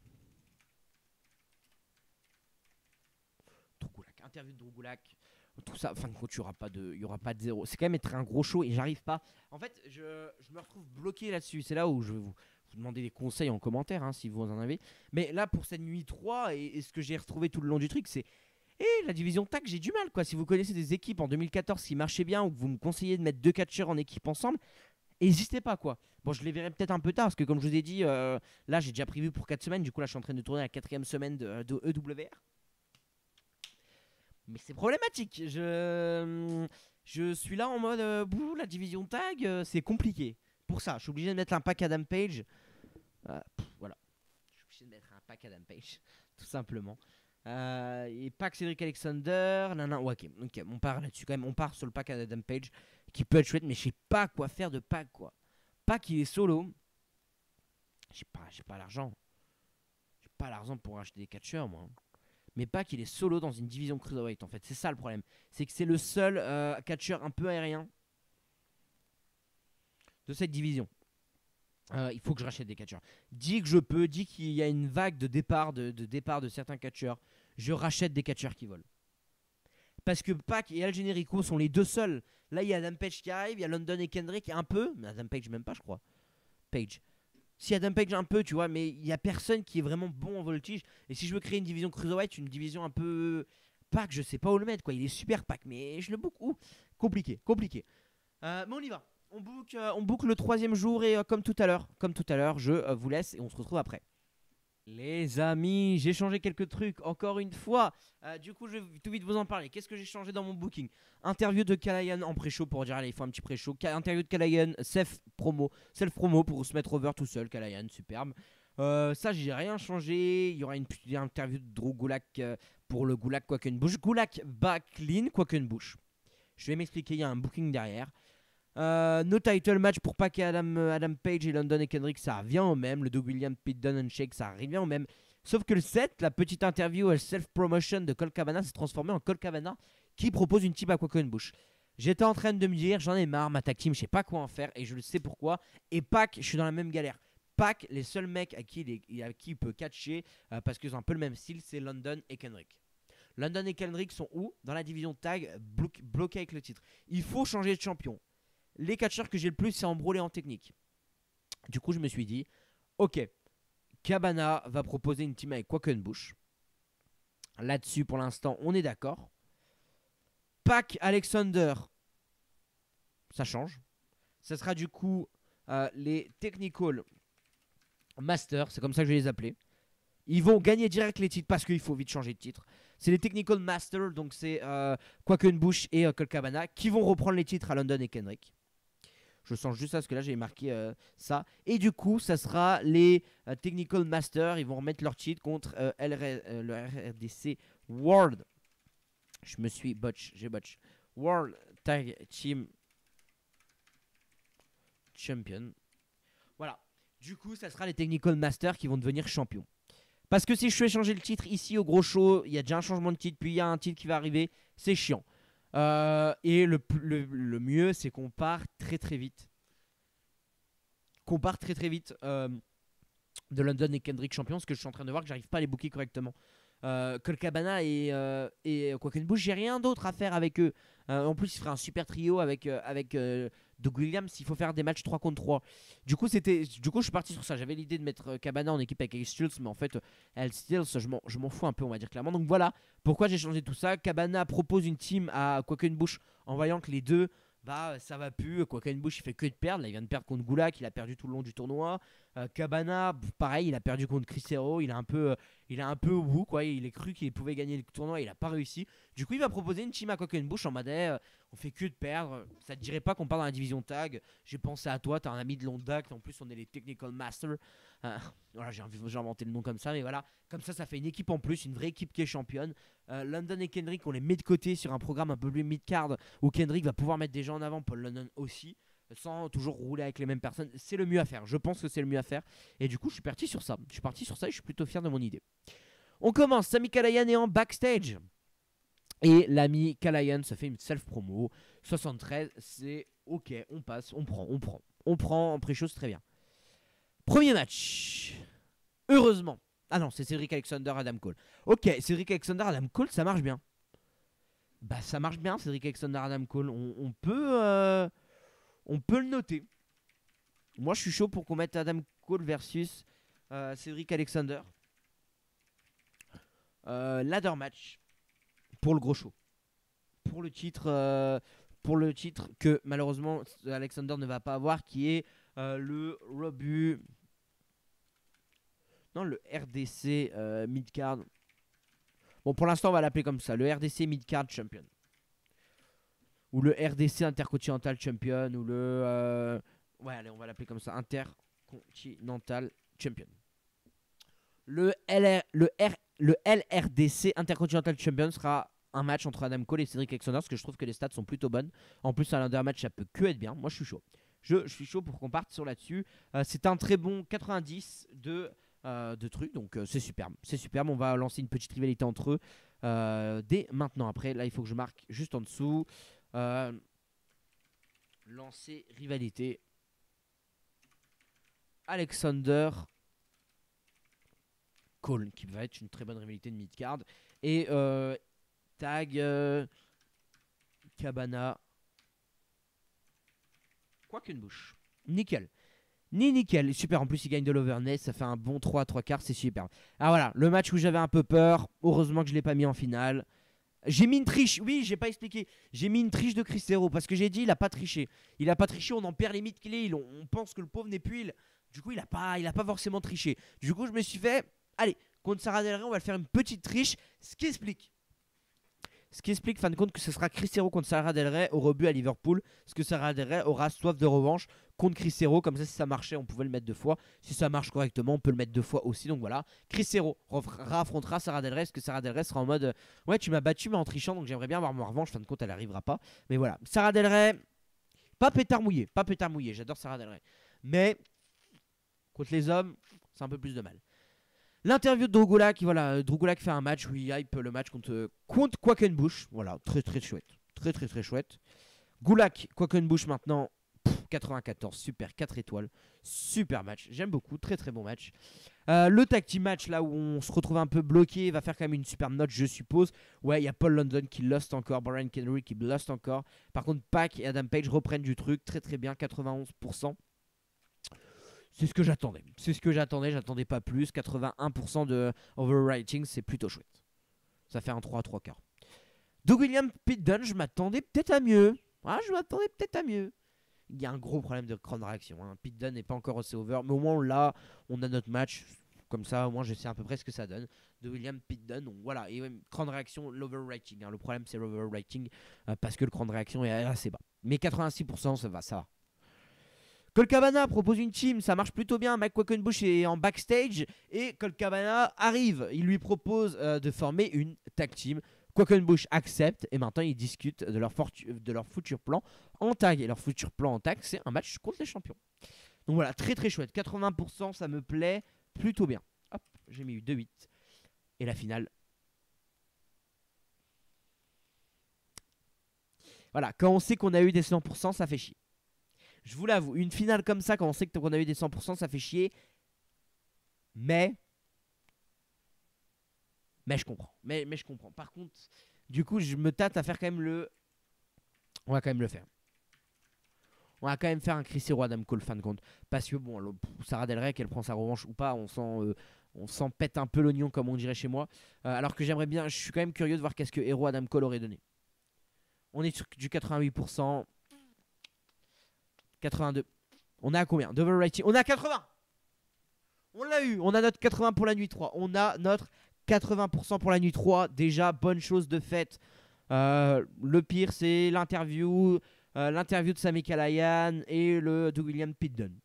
interview de Drew Gulak, tout ça, fin de compte, il y aura pas de zéro. C'est quand même être un gros show et j'arrive pas. En fait, je me retrouve bloqué là-dessus. C'est là où je vais vous demander des conseils en commentaire hein, si vous en avez. Mais là, pour cette nuit 3 et ce que j'ai retrouvé tout le long du truc, c'est la division tag, j'ai du mal quoi. Si vous connaissez des équipes en 2014 qui marchaient bien ou que vous me conseillez de mettre 2 catcheurs en équipe ensemble, n'hésitez pas quoi. Bon, je les verrai peut-être un peu tard parce que comme je vous ai dit, là j'ai déjà prévu pour 4 semaines. Du coup, là je suis en train de tourner la 4ème semaine de EWR. Mais c'est problématique. Je suis là en mode la division tag, c'est compliqué. Pour ça, je suis obligé de mettre un pack Adam Page. Voilà. Je suis obligé de mettre un pack Adam Page, tout simplement. Et pack Cedric Alexander. Ouais, ok, on part là-dessus quand même. On part sur le pack Adam Page qui peut être chouette, mais je sais pas quoi faire de pack quoi. Pack il est solo. J'ai pas l'argent. J'ai pas l'argent pour acheter des catcheurs moi. Mais pas qu'il est solo dans une division cruiserweight en fait. C'est ça le problème. C'est que c'est le seul catcheur un peu aérien de cette division. Il faut que je rachète des catcheurs. Dis que je peux, dis qu'il y a une vague de départ de certains catcheurs. Je rachète des catcheurs qui volent. Parce que Pac et Al Generico sont les deux seuls. Là, il y a Adam Page qui arrive, il y a London et Kendrick un peu. Mais Adam Page même pas, je crois. Page. Si Adam Page un peu, tu vois, mais il n'y a personne qui est vraiment bon en voltige. Et si je veux créer une division cruiserweight, une division un peu Pac, je sais pas où le mettre, quoi. Il est super Pac, mais je le book où? Compliqué. Mais on y va. On book le 3ème jour et comme tout à l'heure, je vous laisse et on se retrouve après. Les amis, j'ai changé quelques trucs encore une fois. Du coup, je vais tout vite vous en parler. Qu'est-ce que j'ai changé dans mon booking? Interview de Kalayan en pré-show pour dire allez, il faut un petit pré-show. Interview de Kalayan, self-promo pour se mettre over tout seul. Kalayan, superbe. Ça, j'ai rien changé. Il y aura une petite interview de Drew Gulak pour le Gulak Quackenbush. Gulak bat clean Quackenbush. Je vais m'expliquer, il y a un booking derrière. No title match pour Pac et Adam Page et London et Kendrick, ça revient au même. Le Doug Williams, Pete Dunne and Shake, ça revient au même. Sauf que le set, la petite interview self-promotion de Colt Cabana s'est transformé en Colt Cabana qui propose une team à Quackenbush. J'étais en train de me dire, j'en ai marre, ma tag team, je sais pas quoi en faire et je le sais pourquoi. Et Pac, je suis dans la même galère. Pac, les seuls mecs à qui il peut catcher parce qu'ils ont un peu le même style, c'est London et Kendrick. London et Kendrick sont où? Dans la division tag, bloqués avec le titre. Il faut changer de champion. Les catcheurs que j'ai le plus, c'est embrouler en technique. Du coup, je me suis dit, ok, Cabana va proposer une team avec Quackenbush. Là-dessus, pour l'instant, on est d'accord. Pac Alexander, ça change. Ça sera du coup les Technical Masters, c'est comme ça que je vais les appeler. Ils vont gagner direct les titres parce qu'il faut vite changer de titre. C'est les Technical Masters, donc c'est Quackenbush et Colt Cabana qui vont reprendre les titres à London et Kendrick. Je sens juste ça parce que là j'ai marqué ça. Et du coup, ça sera les Technical Masters. Ils vont remettre leur titre contre le RDC World. J'ai botch. World Tag Team Champion. Voilà. Du coup, ça sera les Technical Masters qui vont devenir champions. Parce que si je fais changer le titre ici au gros show, il y a déjà un changement de titre, puis il y a un titre qui va arriver. C'est chiant. Et le mieux, c'est qu'on part très vite. De London et Kendrick champions, parce que je suis en train de voir que j'arrive pas à les booker correctement. Colt Cabana et Quackenbush, j'ai rien d'autre à faire avec eux. En plus, il ferait un super trio avec Doug Williams. Il faut faire des matchs 3 contre 3. Du coup, je suis parti sur ça. J'avais l'idée de mettre Cabana en équipe avec Ace Steel, mais en fait, Ace Steel, je m'en fous un peu, on va dire clairement. Donc voilà pourquoi j'ai changé tout ça. Cabana propose une team à Quackenbush en voyant que les deux, ça va plus. Quackenbush, il fait que de perdre. Là, il vient de perdre contre Gulak, il a perdu tout le long du tournoi. Cabana, pareil, il a perdu contre Chris Hero. Il est un peu au bout, quoi. Il a cru qu'il pouvait gagner le tournoi, il a pas réussi. Du coup, il va proposer une team à Quackenbush en mode on fait que de perdre. Ça te dirait pas qu'on part dans la division tag? J'ai pensé à toi, t'as un ami de longue date. En plus, on est les Technical Masters. Voilà, j'ai inventé le nom comme ça, mais voilà. Comme ça fait une équipe en plus, une vraie équipe qui est championne. London et Kendrick, on les met de côté sur un programme un peu plus mid-card où Kendrick va pouvoir mettre des gens en avant, Paul London aussi, sans toujours rouler avec les mêmes personnes. C'est le mieux à faire. Je pense que c'est le mieux à faire. Et du coup, je suis parti sur ça. Et je suis plutôt fier de mon idée. On commence. Sami Callihan est en backstage. Et l'ami Callihan se fait une self-promo. 73, c'est ok. On passe, on prend en pré-show, c'est très bien. Premier match. Heureusement. Ah non, c'est Cedric Alexander, Adam Cole. Ok, Cedric Alexander, Adam Cole, ça marche bien. Bah ça marche bien, Cédric Alexander, Adam Cole. On peut le noter. Moi je suis chaud pour qu'on mette Adam Cole versus Cédric Alexander. Ladder match pour le gros show. Pour le titre que malheureusement Alexander ne va pas avoir, qui est le rebut. Non, le RDC Midcard. Bon, pour l'instant, on va l'appeler comme ça, le RDC Midcard Champion. Ou le RDC Intercontinental Champion. Ou le. Ouais, allez, on va l'appeler comme ça, Intercontinental Champion. Le LRDC Intercontinental Champion sera un match entre Adam Cole et Cédric Alexander, parce que je trouve que les stats sont plutôt bonnes. En plus, un ladder match, ça peut que être bien. Moi, je suis chaud. Je suis chaud pour qu'on parte sur là-dessus. C'est un très bon 90 de trucs, donc c'est superbe. C'est superbe. On va lancer une petite rivalité entre eux dès maintenant. Après, là, il faut que je marque juste en dessous. Lancer rivalité. Alexander Cole, qui va être une très bonne rivalité de mid-card. Et tag Cabana Quackenbush. Nickel. Nickel. Super. En plus, il gagne de l'overness. Ça fait un bon 3 quarts. C'est super. Alors voilà, le match où j'avais un peu peur. Heureusement que je ne l'ai pas mis en finale. J'ai mis une triche. Oui, j'ai pas expliqué. J'ai mis une triche de Chris Hero parce que j'ai dit il a pas triché. Il a pas triché. On en perd les mythes qu'il est. On pense que le pauvre n'est plus il. Du coup, il a pas forcément triché. Du coup, je me suis fait. Allez, contre Sarah Del Rey, on va faire une petite triche. Ce qui explique, fin de compte, que ce sera Chris Hero contre Sarah Del Rey au rebut à Liverpool. Parce que Sarah Del Rey aura soif de revanche contre Chris Hero. Comme ça, si ça marchait, on pouvait le mettre 2 fois. Si ça marche correctement, on peut le mettre 2 fois aussi. Donc voilà, Chris Hero affrontera Sarah Del Rey. Parce que Sarah Del Rey sera en mode ouais, tu m'as battu, mais en trichant. Donc j'aimerais bien avoir ma revanche. Fin de compte, elle n'arrivera pas. Mais voilà, Sarah Del Rey, pas pétard mouillé. J'adore Sarah Del Rey. Mais contre les hommes, c'est un peu plus de mal. L'interview de Drugulak, voilà, Drugulak fait un match où il hype le match contre Quackenbush. Voilà, très chouette. Très chouette. Gulak, Quackenbush maintenant, 94, super, 4 étoiles. Super match, j'aime beaucoup, très bon match. Le tag team match, là où on se retrouve un peu bloqué, va faire quand même une superbe note, je suppose. Ouais, il y a Paul London qui lost encore, Brian Kennery qui lost encore. Par contre, Pac et Adam Page reprennent du truc, très bien, 91%. C'est ce que j'attendais. J'attendais pas plus. 81% de overwriting, c'est plutôt chouette. Ça fait un 3 quarts. Doug Williams, Pete Dunne, je m'attendais peut-être à mieux. Il y a un gros problème de crowd réaction. Pete Dunne n'est pas encore assez over, mais au moins là, on a notre match. Comme ça, au moins, je sais à peu près ce que ça donne. De William, Pete Dunne, donc voilà. Et même, crowd réaction, l'overwriting. Le problème, c'est l'overwriting parce que le crowd réaction est assez bas. Mais 86%, ça va. Colt Cabana propose une team, ça marche plutôt bien. Mike Quackenbush est en backstage et Colt Cabana arrive. Il lui propose de former une tag team. Quackenbush accepte et maintenant ils discutent de leur futur plan en tag. Et leur futur plan en tag, c'est un match contre les champions. Donc voilà, très chouette. 80%, ça me plaît plutôt bien. Hop, j'ai mis 2-8. Et la finale. Voilà, quand on sait qu'on a eu des 100%, ça fait chier. Je vous l'avoue, une finale comme ça, quand on sait qu'on a eu des 100%, ça fait chier. Mais je comprends. Mais je comprends. Par contre, du coup, je me tâte à faire quand même le. On va quand même le faire. On va quand même faire un Chris Hero Adam Cole, fin de compte. Parce que bon, Sarah Del Rey, qu'elle prend sa revanche ou pas, on s'en pète un peu l'oignon, comme on dirait chez moi. Alors que j'aimerais bien, je suis quand même curieux de voir qu'est-ce que Hero Adam Cole aurait donné. On est sur du 88%. 82. On est à combien d'overrating? On est à 80. On l'a eu. On a notre 80 pour la nuit 3. On a notre 80% pour la nuit 3. Déjà, bonne chose de faite. Le pire, c'est l'interview de Sami Callihan et le de William Pete Dunne.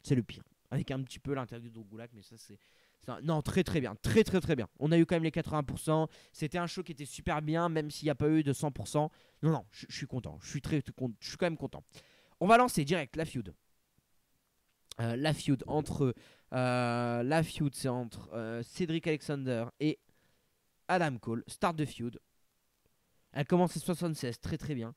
C'est le pire. Avec un petit peu l'interview de Drugulak, mais ça, c'est. Non, très bien. Très bien. On a eu quand même les 80%. C'était un show qui était super bien, même s'il n'y a pas eu de 100%. Non, je suis content. Je suis quand même content. On va lancer direct la feud. La feud, c'est entre Cédric Alexander et Adam Cole. Start de feud. Elle commence à 76, très bien.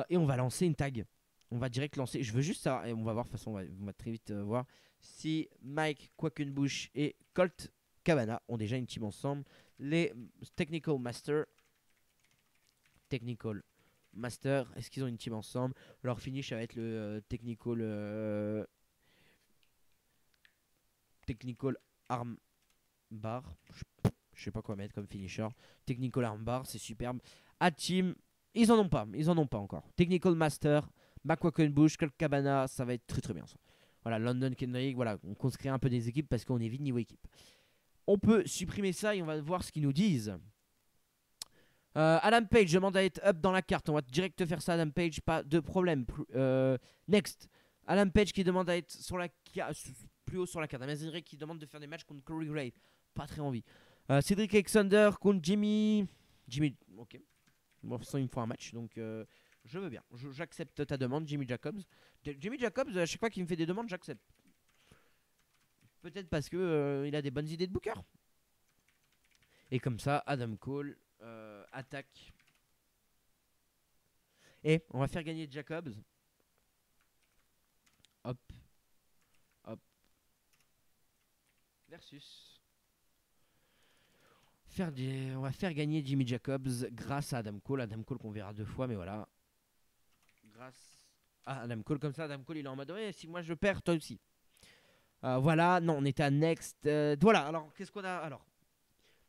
Et on va lancer une tag. On va direct lancer. Je veux juste savoir, et on va voir, de toute façon, on va très vite voir si Mike Quackenbush et Colt Cabana ont déjà une team ensemble. Les Technical Masters. Technical Master. Est-ce qu'ils ont une team ensemble? Leur finish, ça va être le Technical Arm Bar. Je sais pas quoi mettre comme finisher. Technical Arm Bar, c'est superbe. A team, ils en ont pas encore. Technical Master, McQuackenbush, Colt Cabana, ça va être très très bien ça. Voilà, London Kendrick, voilà, on compte créer un peu des équipes parce qu'on est vite niveau équipe. On peut supprimer ça et on va voir ce qu'ils nous disent. Adam Page demande à être up dans la carte. On va direct faire ça, Adam Page, pas de problème. Next, Adam Page qui demande à être sur la plus haut sur la carte. Amazing qui demande de faire des matchs contre Corey Grave. Pas très envie. Cedric Alexander contre Jimmy. Ok. Bon, de toute façon, il me faut un match, donc je veux bien. J'accepte ta demande, Jimmy Jacobs. Jimmy Jacobs, à chaque fois qu'il me fait des demandes, j'accepte. Peut-être parce que il a des bonnes idées de booker. Et comme ça, Adam Cole attaque. Et on va faire gagner Jacobs. Hop. Hop. Versus. On va faire gagner Jimmy Jacobs grâce à Adam Cole. Adam Cole qu'on verra 2 fois, mais voilà. Grâce à Adam Cole. Comme ça, Adam Cole, il est en mode ouais, si moi je perds, toi aussi. Voilà, non, on était à next. Voilà, alors qu'est-ce qu'on a? Alors,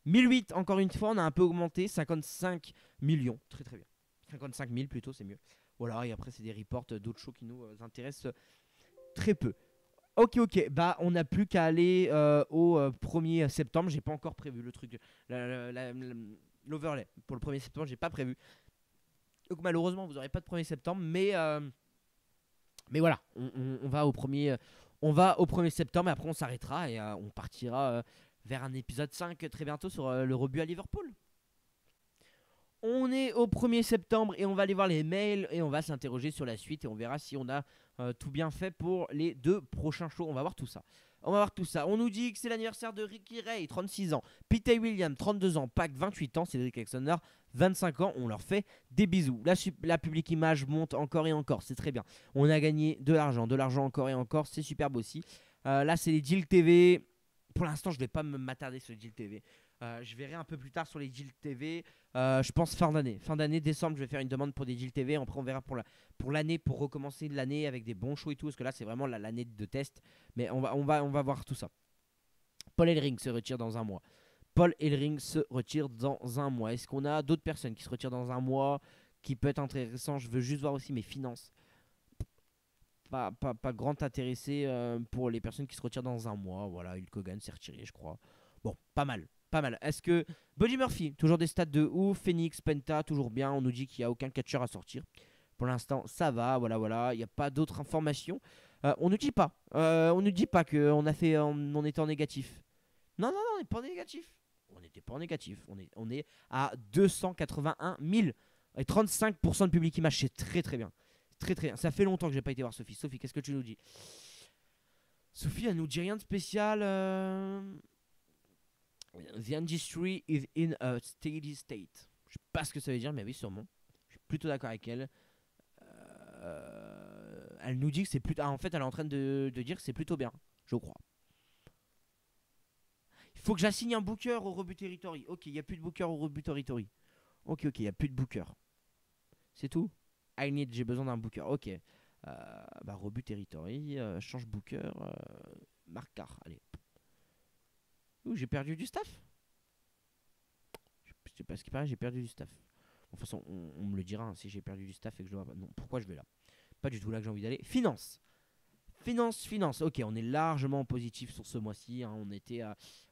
1008, encore une fois, on a un peu augmenté. 55 millions, très très bien. 55 000 plutôt, c'est mieux. Voilà, et après, c'est des reports d'autres shows qui nous intéressent très peu. Ok, bah on n'a plus qu'à aller au 1er septembre. J'ai pas encore prévu le truc, l'overlay. Pour le 1er septembre, j'ai pas prévu. Donc malheureusement, vous n'aurez pas de 1er septembre. Mais voilà, on va au 1er. On va au 1er septembre et après on s'arrêtera et on partira vers un épisode 5 très bientôt sur le rebut à Liverpool. On est au 1er septembre et on va aller voir les mails et on va s'interroger sur la suite et on verra si on a tout bien fait pour les 2 prochains shows. On va voir tout ça. On nous dit que c'est l'anniversaire de Ricky Ray, 36 ans. Pete Williams, 32 ans. Pac, 28 ans. Cédric Alexander, 25 ans. On leur fait des bisous. La public image monte encore et encore. C'est très bien. On a gagné de l'argent encore et encore. C'est superbe aussi. Là, c'est les deals TV. Pour l'instant, je ne vais pas m'attarder sur les deals TV. Je verrai un peu plus tard sur les deals TV. Je pense fin d'année, décembre, je vais faire une demande pour des deals TV. Après, on verra pour l'année, pour recommencer l'année avec des bons shows et tout. Parce que là, c'est vraiment l'année de test. Mais on va voir tout ça. Paul Ellering se retire dans un mois. Est-ce qu'on a d'autres personnes qui se retirent dans un mois qui peut être intéressant? Je veux juste voir aussi mes finances. Pas grand intéressé pour les personnes qui se retirent dans un mois. Voilà, Hulk Hogan s'est retiré, je crois. Bon, pas mal. Est-ce que Buddy Murphy, toujours des stats de ouf. Phoenix, Penta, toujours bien. On nous dit qu'il n'y a aucun catcheur à sortir. Pour l'instant, ça va. Voilà. Il n'y a pas d'autres informations. On ne dit pas. On ne dit pas qu'on on était en négatif. Non, on n'est pas en négatif. On n'était pas en négatif. On est à 281 000 et 35% de public image. C'est très très bien. Très très bien. Ça fait longtemps que j'ai pas été voir Sophie. Sophie, qu'est-ce que tu nous dis? Sophie, elle nous dit rien de spécial. The industry is in a steady state. Je sais pas ce que ça veut dire, mais oui, sûrement. Je suis plutôt d'accord avec elle. Elle nous dit que c'est plutôt. En fait, elle est en train de dire que c'est plutôt bien, je crois. Il faut que j'assigne un booker au Rebut Territory. Ok, il n'y a plus de booker au Rebut Territory. Ok, il n'y a plus de booker. C'est tout? J'ai besoin d'un booker. Ok. Rebut Territory. Change booker. Marcar. Allez. Ouh, j'ai perdu du staff. Je sais pas ce qui paraît, j'ai perdu du staff. De toute façon, on me le dira si j'ai perdu du staff et que je dois. Non, pourquoi je vais là? Pas du tout là que j'ai envie d'aller. Finance. Ok, on est largement positif sur ce mois-ci.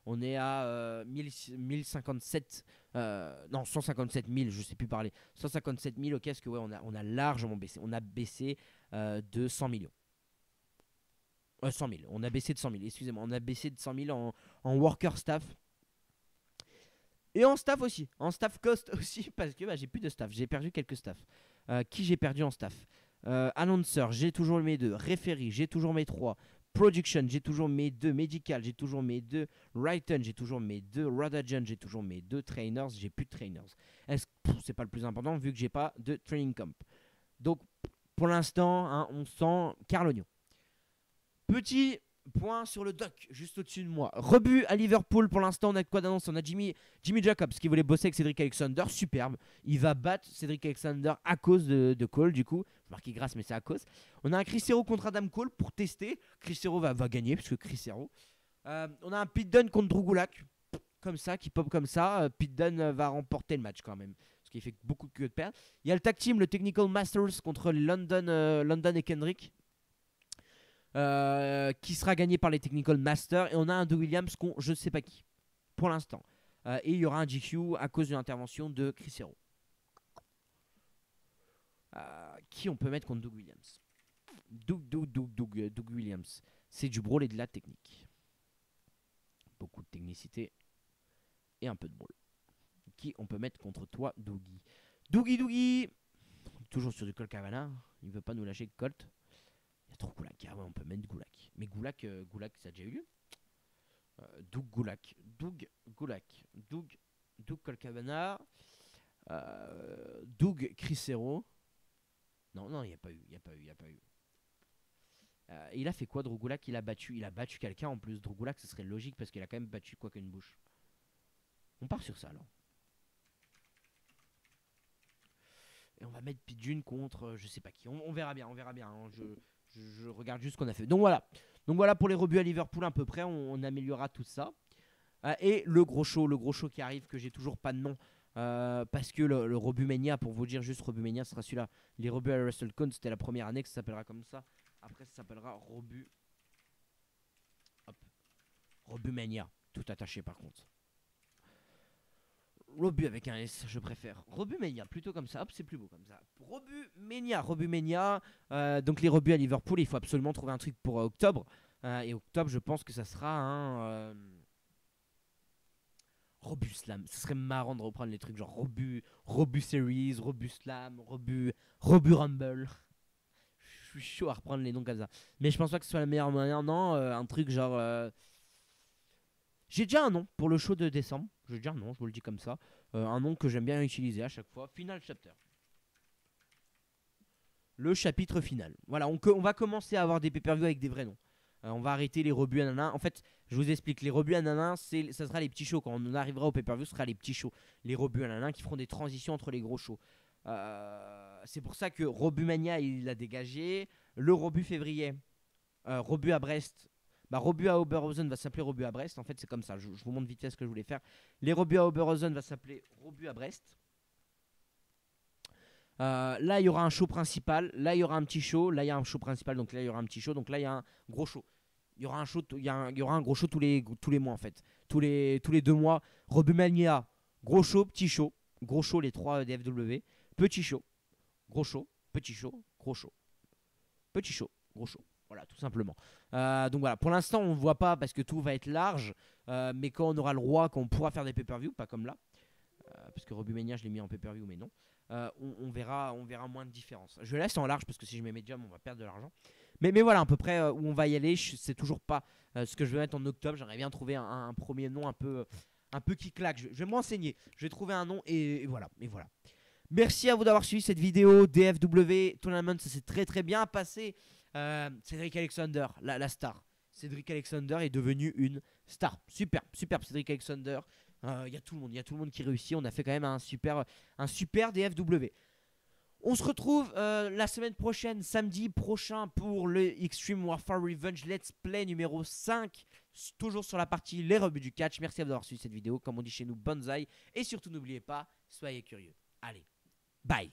On est à 1057. Non, 157 000, je sais plus parler. 157 000, ok, parce que ouais, on a largement baissé. On a baissé de 100 millions. 100 000. On a baissé de 100 000. Excusez-moi, on a baissé de 100 000 en worker staff. Et en staff aussi. En staff cost aussi. Parce que j'ai plus de staff. J'ai perdu quelques staffs. Qui j'ai perdu en staff? Announcer, j'ai toujours mes 2. Referee, j'ai toujours mes 3. Production, j'ai toujours mes 2. Medical, j'ai toujours mes 2. Written, j'ai toujours mes 2. Road Agent, j'ai toujours mes 2. Trainers, j'ai plus de trainers. C'est pas le plus important vu que j'ai pas de training camp. Donc, pour l'instant, on sent Carl Oignon. Petit point sur le doc, juste au-dessus de moi. Rebut à Liverpool, pour l'instant, on a quoi d'annonce? On a Jimmy Jacobs qui voulait bosser avec Cédric Alexander, superbe. Il va battre Cédric Alexander à cause de Cole, du coup. Je marquais grâce, mais c'est à cause. On a un Chris Hero contre Adam Cole pour tester. Chris Hero va gagner, parce que Chris Hero. On a un Pete Dunne contre Drew Gulak, comme ça, qui pop comme ça. Pete Dunne va remporter le match quand même, parce qu'il fait beaucoup que de perdre. Il y a le tag team, le Technical Masters contre London et Kendrick. Qui sera gagné par les Technical Masters. Et on a un Doug Williams contre je ne sais pas qui, pour l'instant. Et il y aura un GQ à cause de l'intervention de Chris Hero. Qui on peut mettre contre Doug Williams? Doug Williams. C'est du brawl et de la technique. Beaucoup de technicité et un peu de brawl. Qui on peut mettre contre toi, Dougie? Dougie. Toujours sur du Colt Cabana. Il veut pas nous lâcher Colt. Il y a trop Gulak. Ah ouais, on peut mettre Gulak. Mais Gulak, ça a déjà eu lieu. Doug Gulak. Doug Colt Cabana. Doug Chris Hero. Non, il n'y a pas eu. Il a fait quoi, Drew Gulak? Il a battu quelqu'un en plus. Drew Gulak, ce serait logique parce qu'il a quand même battu quoi qu'une bouche. On part sur ça alors. Et on va mettre Pidgeon contre je sais pas qui. On verra bien. Hein. Je regarde juste ce qu'on a fait. Donc voilà pour les rebuts à Liverpool à peu près. On améliorera tout ça. Et le gros show qui arrive, que j'ai toujours pas de nom. Parce que le rebut Mania, pour vous dire juste rebut Mania, ce sera celui-là. Les rebuts à WrestleCon, c'était la première année que ça s'appellera comme ça. Après, ça s'appellera rebut. Hop. Rebut Mania. Tout attaché par contre. Rebut avec un S, je préfère. Rebut Mania, plutôt comme ça. Hop, c'est plus beau comme ça. Rebut Mania. Donc les rebuts à Liverpool, il faut absolument trouver un truc pour octobre. Et octobre, je pense que ça sera un Rebut Slam. Ce serait marrant de reprendre les trucs genre Rebut Series, Rebut Slam, Rebut Rumble. Je suis chaud à reprendre les noms comme ça. Mais je pense pas que ce soit la meilleure manière. Non, un truc genre. J'ai déjà un nom pour le show de décembre. J'ai déjà un nom, je vous le dis comme ça. Un nom que j'aime bien utiliser à chaque fois. Final Chapter. Le chapitre final. Voilà, on va commencer à avoir des pay-per-view avec des vrais noms. On va arrêter les rebuts à nana. En fait, je vous explique. Les rebuts à nana, ça sera les petits shows. Quand on arrivera au pay-per-view, ce sera les petits shows. Les rebuts à nana qui feront des transitions entre les gros shows. C'est pour ça que Rebut Mania, il l'a dégagé. Le rebut février, rebut à Brest. Rebut à Oberhausen va s'appeler Rebut à Brest. En fait, c'est comme ça. Je vous montre vite fait ce que je voulais faire. Les rebuts à Oberhausen va s'appeler Rebut à Brest. Là, il y aura un show principal. Là, il y aura un petit show. Là, il y a un show principal. Donc là, il y aura un petit show. Donc là, il y a un gros show. Il y aura un show. Il y aura un gros show tous les mois en fait. Tous les 2 mois. Rebut Mania, gros show, petit show. Gros show, les 3 DFW. Petit show, gros show, petit show, gros show. Petit show, gros show. Voilà, tout simplement. Donc voilà, pour l'instant, on ne voit pas parce que tout va être large. Mais quand on aura le roi, quand on pourra faire des pay-per-view, pas comme là. Parce que Rebut Mania, je l'ai mis en pay-per-view, mais non. On verra moins de différence. Je laisse en large parce que si je mets Medium, on va perdre de l'argent. Mais voilà, à peu près où on va y aller. Je sais toujours pas ce que je vais mettre en octobre. J'aimerais bien trouver un premier nom un peu qui claque. Je vais m'enseigner. Je vais trouver un nom et voilà. Merci à vous d'avoir suivi cette vidéo. DFW Tournament, ça s'est très très bien passé. Cédric Alexander, la star. Cédric Alexander est devenu une star. Super Cédric Alexander. Il y a tout le monde qui réussit. On a fait quand même un super DFW. On se retrouve la semaine prochaine, samedi prochain, pour le Extreme Warfare Revenge Let's Play numéro 5. Toujours sur la partie les rebuts du catch. Merci à vous d'avoir suivi cette vidéo. Comme on dit chez nous, bonsaï. Et surtout, n'oubliez pas, soyez curieux. Allez, bye.